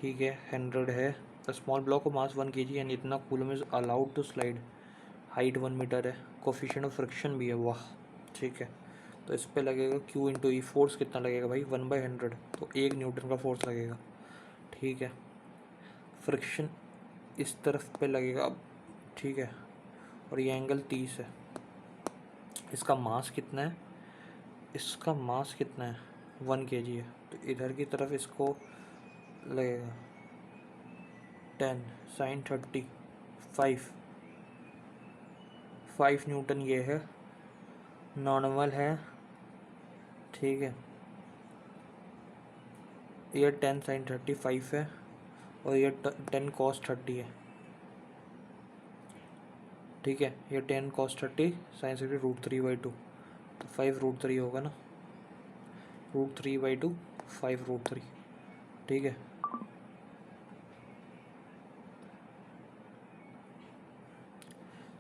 ठीक है। 100 है, the small block of mass 1 kg and इतना coulomb is allowed to slide, height 1 metre है, coefficient of friction भी है, वाह, ठीक है। तो इस पे लगेगा Q × E, फोर्स कितना लगेगा भाई, 1/100, तो 1 न्यूटन का फोर्स लगेगा, ठीक है। फ्रिक्शन इस तरफ पे लगेगा अब, ठीक है, और ये एंगल 30 है। इसका मास कितना है, इसका मास कितना है, 1 kg है, तो इधर की तरफ इसको लगेगा 10 sin 30 5 न्यूटन, ये है नॉर्मल है, ठीक है। ये 10 sin 35 है, और ये 10 cos 30 है, ठीक है। ये 10 cos 30 sin 60 √3/2, तो 5 √3 होगा ना, √3/2 5 √3, ठीक है।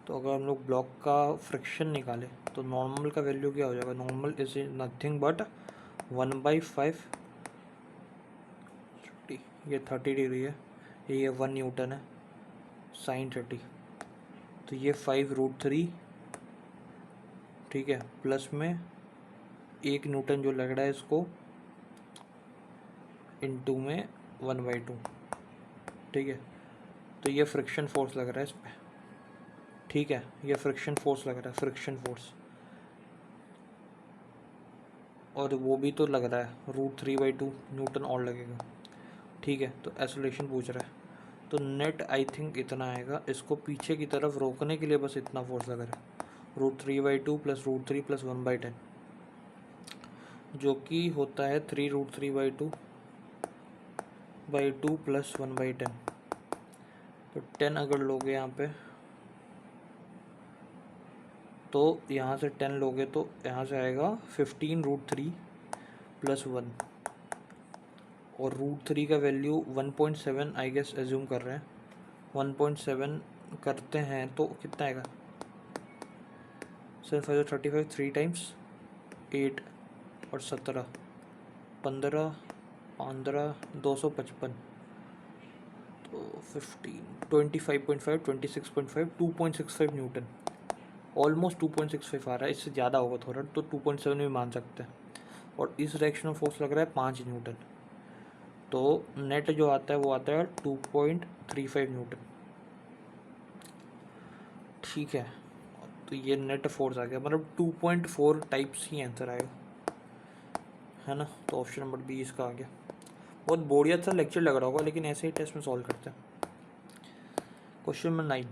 तो अगर हम लोग ब्लॉक का फ्रिक्शन निकालें तो नॉर्मल का वैल्यू क्या हो जाएगा, नॉर्मल इज नथिंग बट 1/5, ये 30 डिग्री है, ये 1 न्यूटन है, sin 30, तो ये 5 √3, ठीक है, प्लस में 1 न्यूटन जो लग रहा है इसको, इनटू में 1/2, ठीक है। तो ये फ्रिक्शन फोर्स लग रहा है इस पर, ठीक है, ये फ्रिक्शन फोर्स लग रहा है, फ्रिक्शन फोर्स, और वो भी तो लग रहा है √3/2 न्यूटन और लगेगा, ठीक है। तो एक्सेलरेशन पूछ रहा है, तो नेट आई थिंक इतना आएगा, इसको पीछे की तरफ रोकने के लिए बस इतना फोर्स लग रहा है, √3/2 प्लस √3 प्लस 1/10, जो कि होता है 3 √3/2 प्लस 1/10, तो 10 अगर लोगे यहाँ पे, तो यहाँ से 10 लोगे तो यहाँ से आएगा 15 √3 प्लस 1, और √3 का वैल्यू 1.7 आई गेस एज्यूम कर रहे हैं, 1.7 करते हैं तो कितना आएगा, 7 5 35, 3 टाइम्स 8 और 17 15 15 255, तो 15 25.5 26.5 2.65 न्यूटन, ऑलमोस्ट 2.65 आ रहा है, इससे ज़्यादा होगा थोड़ा, तो 2.7 भी मान सकते हैं। और इस डायरेक्शन में फोर्स लग रहा है 5 न्यूटन, तो नेट जो आता है वो आता है 2.35 न्यूटन, ठीक है। तो ये नेट फोर्स आ गया, मतलब 2.4 टाइप्स ही आंसर आएगा, है ना। तो ऑप्शन नंबर बी इसका आ गया। बहुत बढ़िया सा लेक्चर लग रहा होगा, लेकिन ऐसे ही टेस्ट में सॉल्व करते हैं। Question number 9,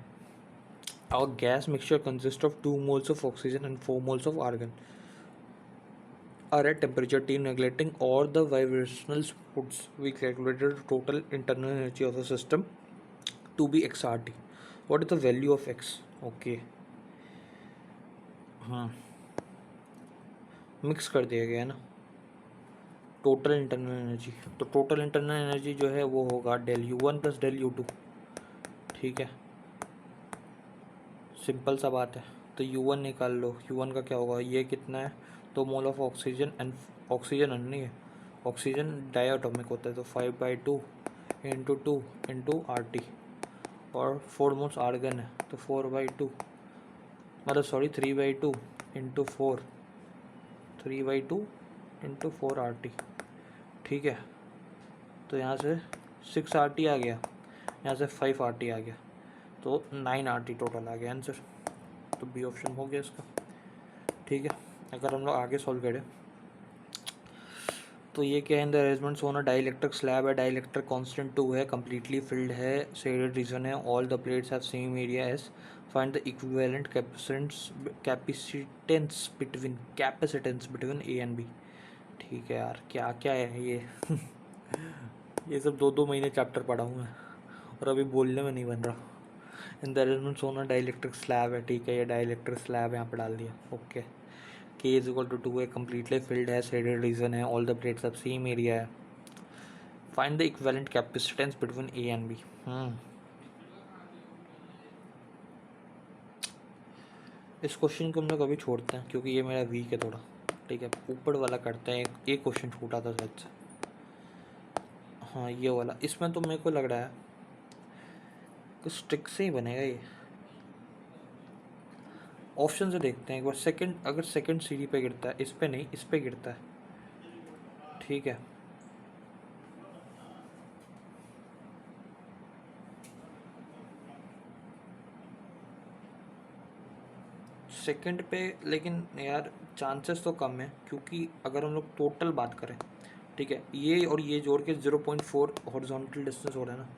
our gas mixture consists of 2 moles of oxygen and 4 moles of argon. are at temperature T neglecting all the vibrational inputs, we calculated the total internal energy of the system to be XRT. What is the value of X? Okay, हाँ mix कर दिया गया है ना total internal energy. तो total internal energy जो है वो होगा del U1 plus del U2। ठीक है, सिंपल सा बात है। तो U1 निकाल लो, U1 का क्या होगा, ये कितना है 2 mole of oxygen, and oxygen नहीं है, ऑक्सीजन डायटोमिक होता है, तो 5/2 इंटू 2 इंटू RT, और 4 मोल्स आर्गन है तो 4/2 मतलब सॉरी 3/2 इंटू 4, 3/2 इंटू 4 RT। ठीक है, तो यहाँ से 6 RT आ गया, यहाँ से 5 RT आ गया, तो 9 RT टोटल आ गया आंसर। तो बी ऑप्शन हो गया इसका। ठीक है, अगर हम लोग आगे सॉल्व करें तो ये क्या है, in the arrangement shown a dielectric slab है, डाइलेक्ट्रिक कांस्टेंट 2 है, कम्प्लीटली फिल्ड है, शेडेड रीजन है, all the plates have same area S, find the equivalent capacitance between A and B. ठीक है यार, क्या क्या है ये ये सब 2-2 महीने चैप्टर पढ़ा हूँ मैं और अभी बोलने में नहीं बन रहा। इन the arrangement shown a dielectric slab है, ठीक है, ये डाइलेक्ट्रिक स्लैब यहाँ पे डाल दिया। Okay, K is equal to 2 है, कम्प्लीटली फिल्ड है, शेडेड रीजन है, all the plates of same area है, find the equivalent capacitance between A and B. इस क्वेश्चन को हम लोग अभी छोड़ते हैं क्योंकि ये मेरा वीक है थोड़ा। ठीक है, ऊपर वाला करते हैं, एक क्वेश्चन छूटा था शायद से, हाँ ये वाला। इसमें तो मेरे को लग रहा है कुछ ट्रिक से ही बनेगा ये। ऑप्शन से देखते हैं एक बार। सेकंड, अगर सेकंड सीढ़ी पे गिरता है, इस पे नहीं, इस पे गिरता है, ठीक है, सेकंड पे, लेकिन यार चांसेस तो कम है क्योंकि अगर हम लोग टोटल बात करें, ठीक है, ये और ये जोड़ के 0.4 हॉरिजॉन्टल डिस्टेंस हो रहा है ना,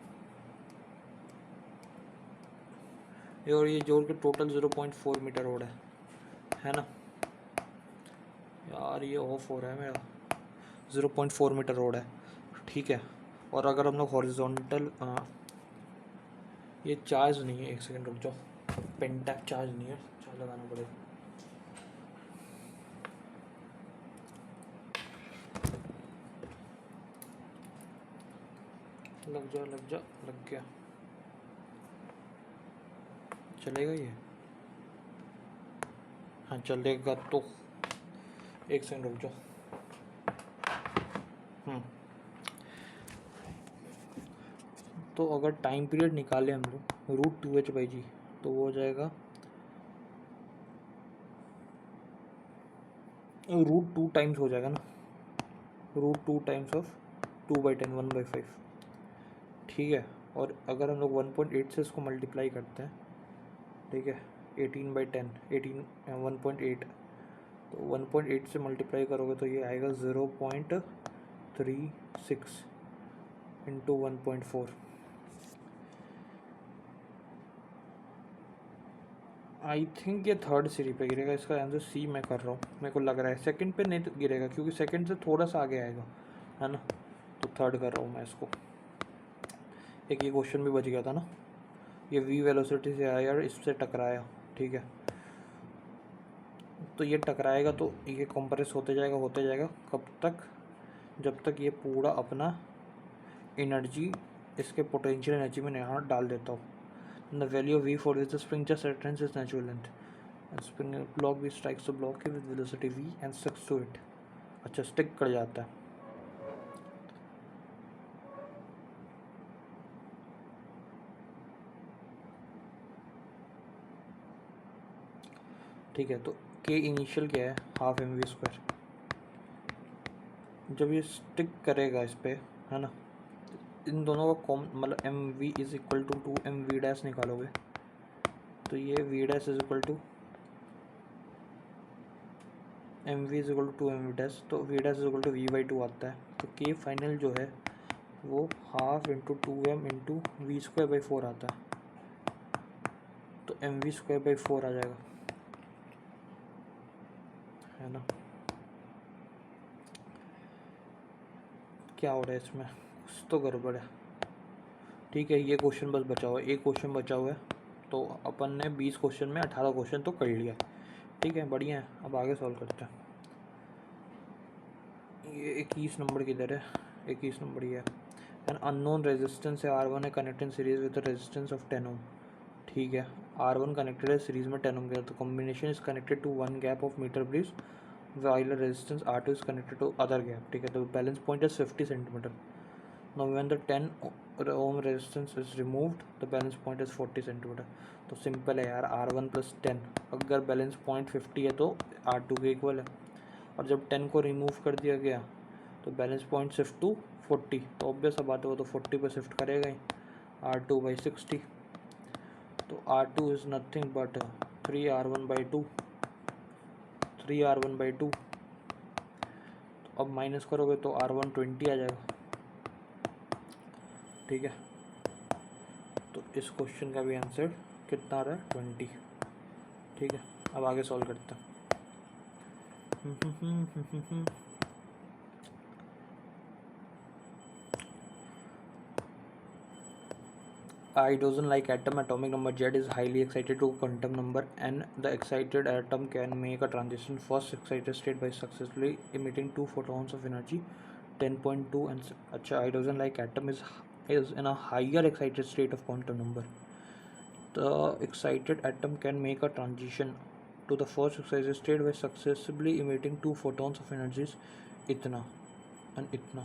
ये और ये जोड़ के टोटल 0.4 मीटर हो रहा है ना यार, ये ऑफ हो रहा है मेरा, 0.4 मीटर रोड है, ठीक है। और अगर हम लोग हॉरिजॉन्टल, ये चार्ज नहीं है, एक सेकंड रुक जाओ, पेंटैक चार्ज नहीं है, चार्ज लगाना पड़ेगा। लग जा लग जा, लग गया, चलेगा ये, हाँ चलेगा। तो एक सेकंड रुक जाओ। तो अगर टाइम पीरियड निकालें हम लोग √2h/g, तो वो हो जाएगा √2 टाइम्स हो जाएगा ना, √2 टाइम्स ऑफ 2/10, 1/5, ठीक है। और अगर हम लोग 1.8 से इसको मल्टीप्लाई करते हैं, ठीक है, 18/10, 1.8, तो 1.8 से मल्टीप्लाई करोगे तो ये आएगा 0.36 इंटू 1.4। आई थिंक ये थर्ड सीरी पे गिरेगा, इसका आंसर सी मैं कर रहा हूँ, मेरे को लग रहा है। सेकंड पे नहीं गिरेगा क्योंकि सेकंड से थोड़ा सा आगे आएगा, है ना, तो थर्ड कर रहा हूँ मैं इसको। एक ये क्वेश्चन भी बच गया था ना, ये v वेलोसिटी से आया और इससे टकराया, ठीक है, तो ये टकराएगा तो ये कंप्रेस होते जाएगा कब तक, जब तक ये पूरा अपना एनर्जी इसके पोटेंशियल एनर्जी में यहाँ डाल देता हूँ। The value of v for which the spring just returns is natural length, spring block भी strikes the block with velocity v and sticks to it. अच्छा, स्टिक कर जाता है, ठीक है। तो k इनिशियल क्या है, ½ mv²। जब ये स्टिक करेगा इस पर, है ना, इन दोनों का कॉम मतलब mv is equal to 2mv' निकालोगे तो ये v' is equal to mv is equal to 2mv', तो v' is equal to v/2 आता है। तो k फाइनल जो है वो ½ इंटू 2m इंटू v²/4 आता है, तो mv²/4 आ जाएगा, है ना। क्या हो रहा है इसमें, कुछ तो गड़बड़ है। ठीक है, ये क्वेश्चन बस बचा हुआ है, एक क्वेश्चन बचा हुआ है। तो अपन ने 20 क्वेश्चन में 18 क्वेश्चन तो कर लिया। ठीक है, बढ़िया है। अब आगे सॉल्व करते हैं। ये 21 नंबर किधर है, 21 नंबर ये है। एन अननोन रेजिस्टेंस है R1 है connected series with resistance of 10 ओम। ठीक है, R1 कनेक्टेड है सीरीज में 10 ओम के, तो combination is connected to one gap of metre bridge while resistance R2 is connected to other gap. ठीक है, तो balance point is 50 centimetre. Now when the 10 ohm resistance is removed, the balance point is 40 centimetre. तो simple है यार, R1 plus 10, अगर balance point 50 है तो R2 के इक्वल है, और जब 10 को रिमूव कर दिया गया तो बैलेंस पॉइंट शिफ्ट टू 40, तो ऑब्वियस सा बात है वो तो 40 पे शिफ्ट करेगा ही, R2/60. तो R2 is nothing but 3R1/2, 3R1/2. तो अब माइनस करोगे तो R1 20 आ जाएगा. ठीक है, तो इस क्वेश्चन का भी आंसर कितना आ रहा है, 20. ठीक है, अब आगे सॉल्व करते हैं. Hydrogen-like atom atomic number Z is highly excited to quantum number n. The excited atom can make a transition first excited state by successfully emitting 2 photons of energy 10.2 and अच्छा hydrogen-like atom is in a higher excited state of quantum number. The excited atom can make a transition to the first excited state by successively emitting 2 photons of energies itna and itna.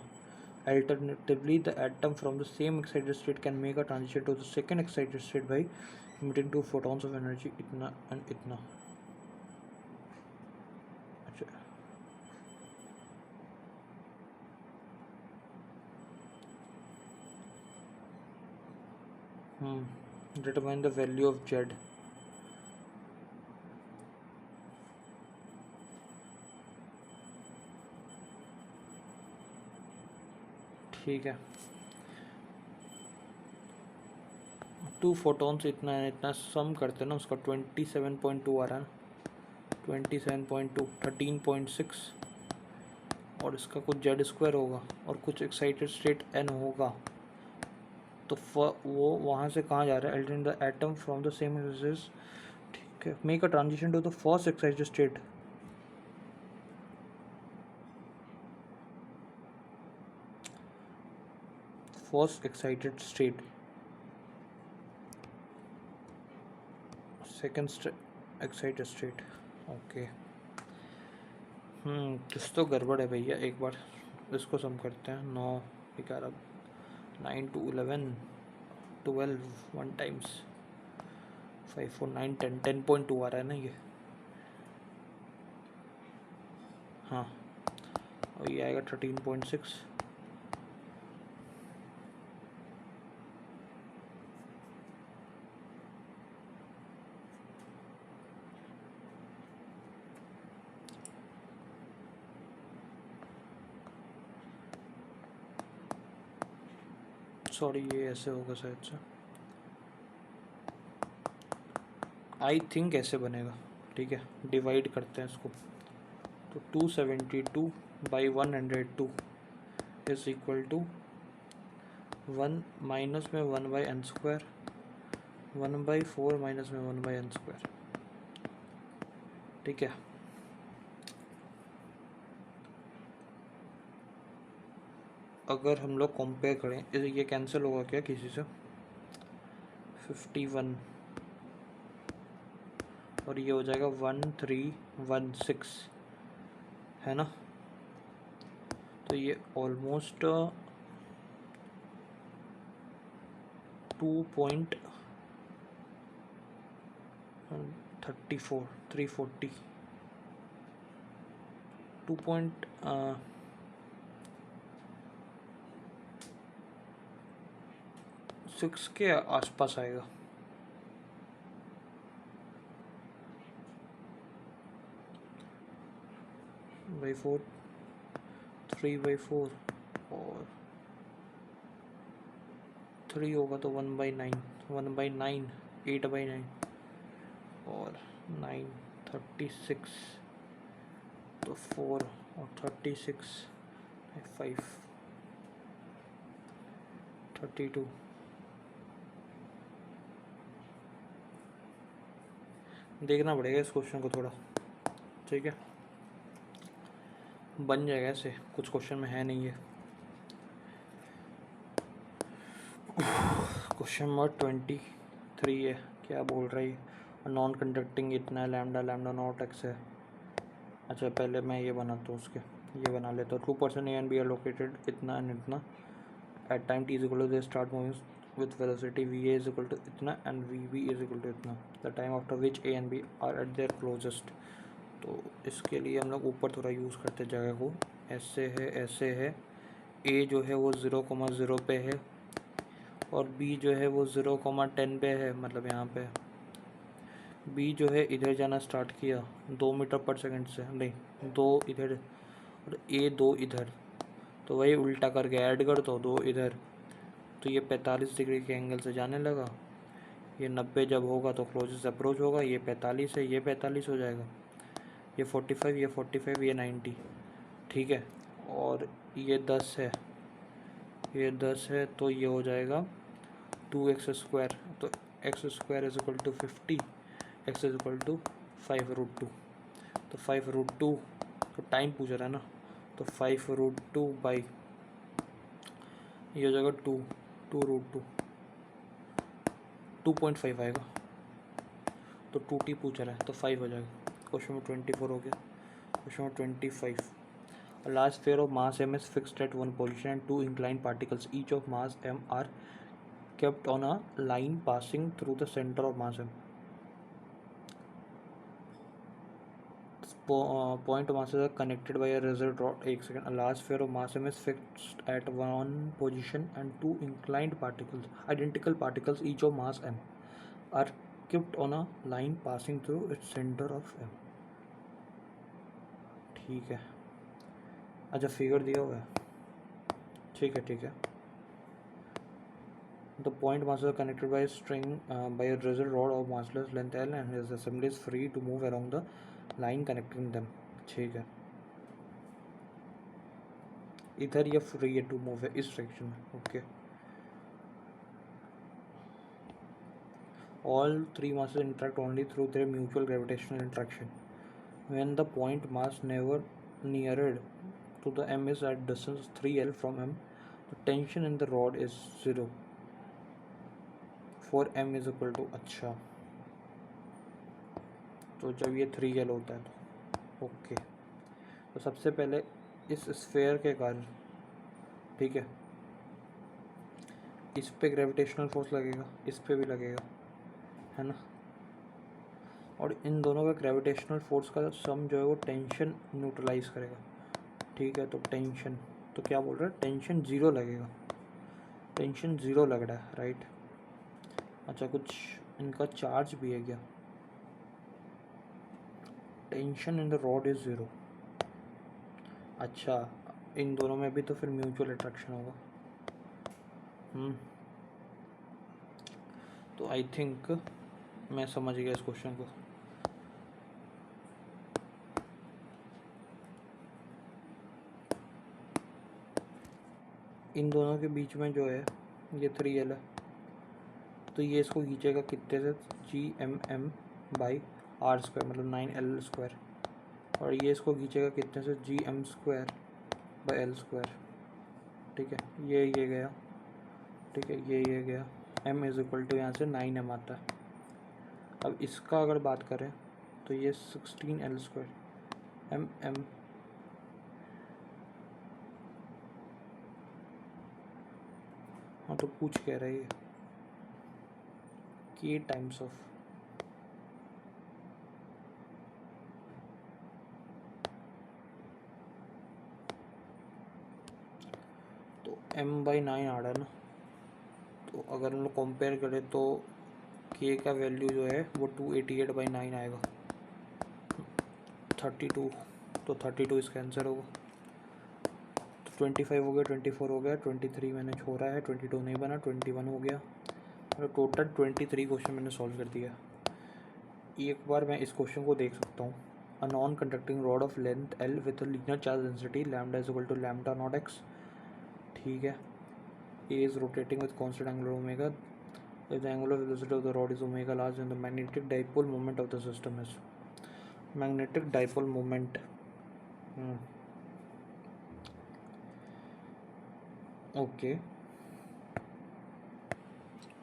Alternatively, the atom from the same excited state can make a transition to the second excited state by emitting 2 photons of energy itna and itna. Determine the value of Z. ठीक है, 2 photons इतना है, इतना सम करते हैं ना उसका 27.2 आ रहा है, 27.2 13.6, और इसका कुछ Z² होगा और कुछ एक्साइटेड स्टेट N होगा. तो वो वहाँ से कहाँ जा रहा है, altering the atom from the same axis. ठीक है, make a transition to the first excited state. First excited state, second excited state. Okay, कुछ तो गड़बड़ है भैया. एक बार इसको सम करते हैं. 9 11 9 2 11 12 1 टाइम्स 5 4 9 10 10.2 आ रहा है ना ये. हाँ, और ये आएगा 13.6. सॉरी, ये ऐसे होगा शायद से. आई थिंक ऐसे बनेगा. ठीक है, डिवाइड करते हैं इसको. तो 272 by 102 is equal to 1 minus में 1/n², 1/4 माइनस में 1/n². ठीक है, अगर हम लोग कंपेयर करें, ये कैंसिल होगा क्या किसी से, 51, और ये हो जाएगा 1316, है ना. तो ये ऑलमोस्ट 2.34 340 2.6 के आसपास आएगा. बाई 4 3/4 और 3 होगा तो 1/9 1/9 8/9 और 9 36, तो 4 और 36 5. 32 देखना पड़ेगा इस क्वेश्चन को थोड़ा, ठीक है, बन जाएगा ऐसे, कुछ क्वेश्चन में है नहीं है। क्वेश्चन नंबर 23 है, क्या बोल रहा है, नॉन कंडक्टिंग इतना है, लैम्डा लैम्डा नॉट एक्स है। अच्छा पहले मैं ये बनाता हूँ उसके, ये बना लेता हूँ। 2% A and B are located इतना एंड इतना at time t is equal to they start moving with velocity va is equal to इतना and vb is equal to इतना, the time after which a and b are at their closest। तो इसके लिए हम लोग ऊपर थोड़ा use करते जगह को, ऐसे है a जो है वो 0,0 पे है और b जो है वो 0,10 पे है, मतलब यहाँ पे b जो है इधर जाना स्टार्ट किया 2 मीटर पर सेकंड से, नहीं 2 इधर और a 2 इधर, तो वही उल्टा करके ऐड कर दो 2 इधर, तो ये 45 डिग्री के एंगल से जाने लगा। ये 90 जब होगा तो क्लोजेस्ट अप्रोच होगा, ये 45 है, ये 45 हो जाएगा, ये 45, ये 45, ये 90, ठीक है। और ये 10 है, ये 10 है, तो ये हो जाएगा 2x², तो x² is equal to 50, x is equal to 5√2, तो 5√2, तो टाइम पूछ रहा है ना, तो 5√2 बाई ये हो जाएगा 2√2, 2.5 आएगा, तो 2t पूछ रहा है तो 5 हो जाएगा। क्वेश्चन नंबर 24 हो गया। Question number 25, a large sphere of mass m is fixed at one position and two inclined particles each of mass m are kept on a line passing through the center of mass m। Point masses are connected by a resistor rod। एक second, a large sphere of mass m is fixed at one position and two inclined particles, identical particles each of mass m, are kept on a line passing through its center of m। ठीक है, अच्छा figure दिया हुआ है, ठीक है ठीक है। The point masses are connected by a string by a resistor rod of massless length L and his assembly is free to move along the line connecting them। ठीक है, इधर ये फ्री है टू मूव है इस direction में, okay. All three masses interact only through their mutual gravitational interaction। When the point mass never neared to the m is at distance 3L from m, the tension in the rod is 0 for m is equal to, अच्छा तो जब ये 3L होता है तो okay. तो सबसे पहले इस स्फेयर के कारण, ठीक है, इस पे ग्रेविटेशनल फोर्स लगेगा, इस पे भी लगेगा, है ना, और इन दोनों का ग्रेविटेशनल फोर्स का सम जो है वो टेंशन न्यूट्रलाइज करेगा, ठीक है। तो टेंशन, तो क्या बोल रहा है, टेंशन 0 लगेगा, टेंशन 0 लग रहा है, राइट। अच्छा कुछ इनका चार्ज भी है क्या, tension in the rod is 0, अच्छा इन दोनों में भी तो फिर म्यूचुअल अट्रैक्शन होगा। तो आई थिंक मैं समझ गया इस क्वेश्चन को। इन दोनों के बीच में जो है ये 3L है, तो ये इसको खींचेगा कितने से, Gmm/r², मतलब 9L², और ये इसको खींचेगा कितने से, Gm²/L², ठीक है। ये गया, ठीक है, ये गया, m इज इक्वल टू यहाँ से 9m आता है। अब इसका अगर बात करें तो ये 16L², m हाँ, तो पूछ कह रही है k टाइम्स ऑफ, तो m/9 आ रहा है ना, तो अगर हम लोग कंपेयर करें तो k का वैल्यू जो है वो 288/9 आएगा, 32, तो 32 इसका आंसर होगा। तो 25 हो गया, 24 हो गया, 23 मैंने छोड़ा है, 22 नहीं बना, 21 हो गया, और टोटल 23 क्वेश्चन मैंने सॉल्व कर दिया। एक बार मैं इस क्वेश्चन को देख सकता हूँ। A non conducting rod of length L with a linear charge density lambda is equal to lambda naught X, ठीक है। A is rotating with constant angular omega. If the angular velocity of the rod is omega large, then the magnetic dipole moment of the system is magnetic dipole moment. Okay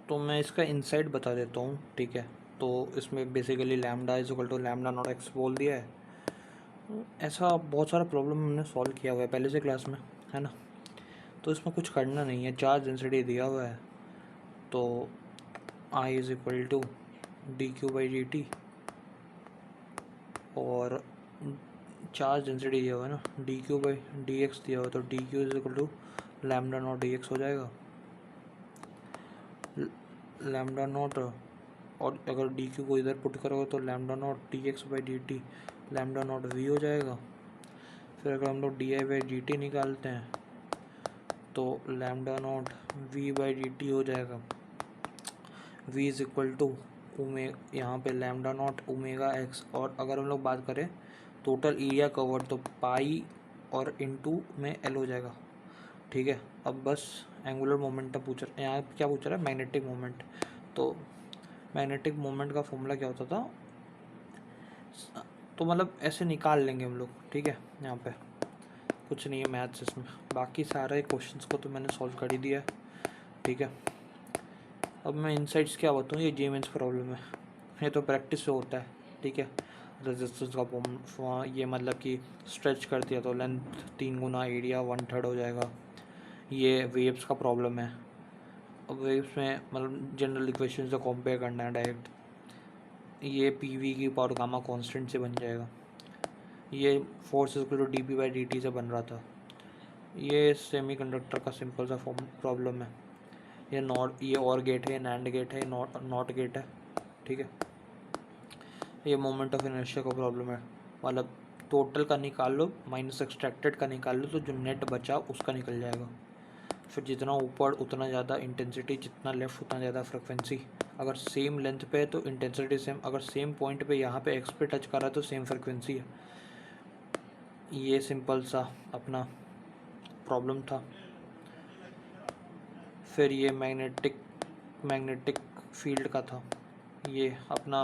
तो मैं इसका inside बता देता हूँ, ठीक है। तो इसमें basically lambda is equal to lambda naught X बोल दिया है। ऐसा बहुत सारा प्रॉब्लम हमने सॉल्व किया हुआ है पहले से क्लास में, है ना। तो इसमें कुछ करना नहीं है, चार्ज डेंसिटी दिया हुआ है, तो I is equal to d q by D t, और चार्ज डेंसिटी दिया हुआ है ना, d q by d x दिया हुआ है, तो d q is equal to lambda not D x हो जाएगा। लैम्डा नॉट, और अगर डी क्यू को इधर पुट करोगे तो lambda not D X by D T lambda naught V हो जाएगा। फिर अगर हम लोग D I by D T निकालते हैं तो lambda naught V by D T हो जाएगा। वी इज इक्वल टू यहाँ पे लैम्डा नॉट ओमेगा एक्स, और अगर हम लोग बात करें टोटल एरिया कवर्ड तो पाई और इनटू में एल हो जाएगा, ठीक है। अब बस एंगुलर मोमेंटम पूछ रहा है, यहाँ क्या पूछ रहा है, मैग्नेटिक मोमेंट। तो मैग्नेटिक मोमेंट का फॉर्मूला क्या होता था, तो मतलब ऐसे निकाल लेंगे हम लोग, ठीक है। यहाँ पे कुछ नहीं है मैथ्स इसमें, बाकी सारे क्वेश्चंस को तो मैंने सॉल्व कर ही दिया है, ठीक है। अब मैं इनसाइट्स क्या बताऊँ, ये जी मेंस प्रॉब्लम है, ये तो प्रैक्टिस से होता है, ठीक है। रेजिस्टेंस का ये मतलब कि स्ट्रेच कर दिया तो लेंथ 3 गुना एरिया 1/3 हो जाएगा। ये वेव्स का प्रॉब्लम है। अब वेव्स में मतलब जनरल इक्वेशन से कंपेयर करना है डायरेक्ट, ये पी वी की पावर गामा कांस्टेंट से बन जाएगा। ये force equal to D P by D T से बन रहा था। ये सेमीकंडक्टर का सिंपल सा प्रॉब्लम है। ये और गेट है, नैंड गेट है, नॉट गेट है, ठीक है। ये मोमेंट ऑफ इनर्शिया का प्रॉब्लम है, मतलब टोटल का निकाल लो माइनस एक्सट्रैक्टेड का निकाल लो तो जो नेट बचा उसका निकल जाएगा। फिर जितना ऊपर उतना ज़्यादा इंटेंसिटी, जितना लेफ्ट उतना ज़्यादा फ्रिक्वेंसी। अगर सेम लेंथ पे है तो इंटेंसिटी सेम, अगर सेम पॉइंट पे यहाँ पे एक्स पे टच कर रहा है तो सेम फ्रिक्वेंसी है। ये सिंपल सा अपना प्रॉब्लम था। फिर ये मैग्नेटिक फील्ड का था, ये अपना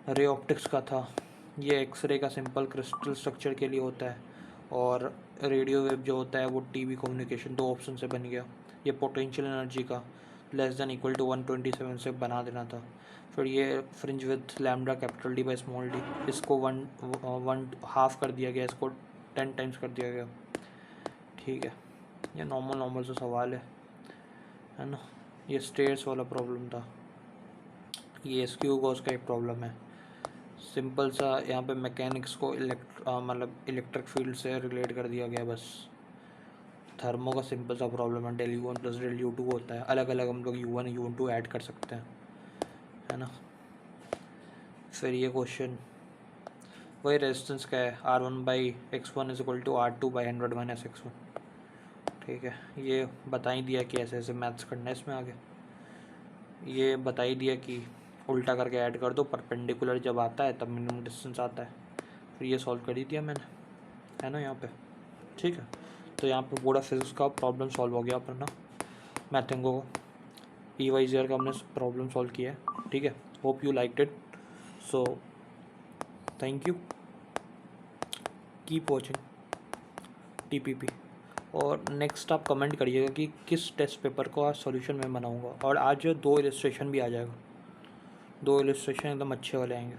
रे ऑप्टिक्स का था। ये एक्सरे का सिंपल क्रिस्टल स्ट्रक्चर के लिए होता है, और रेडियो वेव जो होता है वो टीवी कम्युनिकेशन, 2 ऑप्शन से बन गया। ये पोटेंशियल एनर्जी का लेस देन इक्वल टू 127 से बना देना था। फिर ये fringe with lambda capital D by small D, इसको वन हाफ कर दिया गया, इसको 10 टाइम्स कर दिया गया, ठीक है। ये नॉर्मल सा सवाल है ना। ये स्टेयर्स वाला प्रॉब्लम था। ये एसक्यू गॉस का एक प्रॉब्लम है, सिंपल सा। यहाँ पे मैकेनिक्स को मतलब इलेक्ट्रिक फील्ड से रिलेट कर दिया गया बस। थर्मो का सिंपल सा प्रॉब्लम है, del U1 plus del U2 होता है, अलग अलग हम लोग U1 U2 ऐड कर सकते हैं, है ना। फिर ये क्वेश्चन वही रेजिस्टेंस का है, R1 by X1 is equal to R2 by 100 minus X1, ठीक है। ये बता ही दिया कि ऐसे ऐसे मैथ्स करना है इसमें आगे। ये बता ही दिया कि उल्टा करके ऐड कर दो, परपेंडिकुलर जब आता है तब मिनिमम डिस्टेंस आता है। फिर ये सॉल्व कर ही दिया मैंने, है ना यहाँ पे, ठीक है। तो यहाँ पे पूरा फिजिक्स का प्रॉब्लम सॉल्व हो गया अपना, मैथेंगो EYGR का हमने प्रॉब्लम सॉल्व किया है, ठीक है। Hope you liked it, so thank you, keep watching TPP। और नेक्स्ट आप कमेंट करिएगा कि किस टेस्ट पेपर को आज सॉल्यूशन मैं बनाऊंगा, और आज 2 इलस्ट्रेशन भी आ जाएगा, 2 इलस्ट्रेशन एकदम अच्छे वाले आएंगे।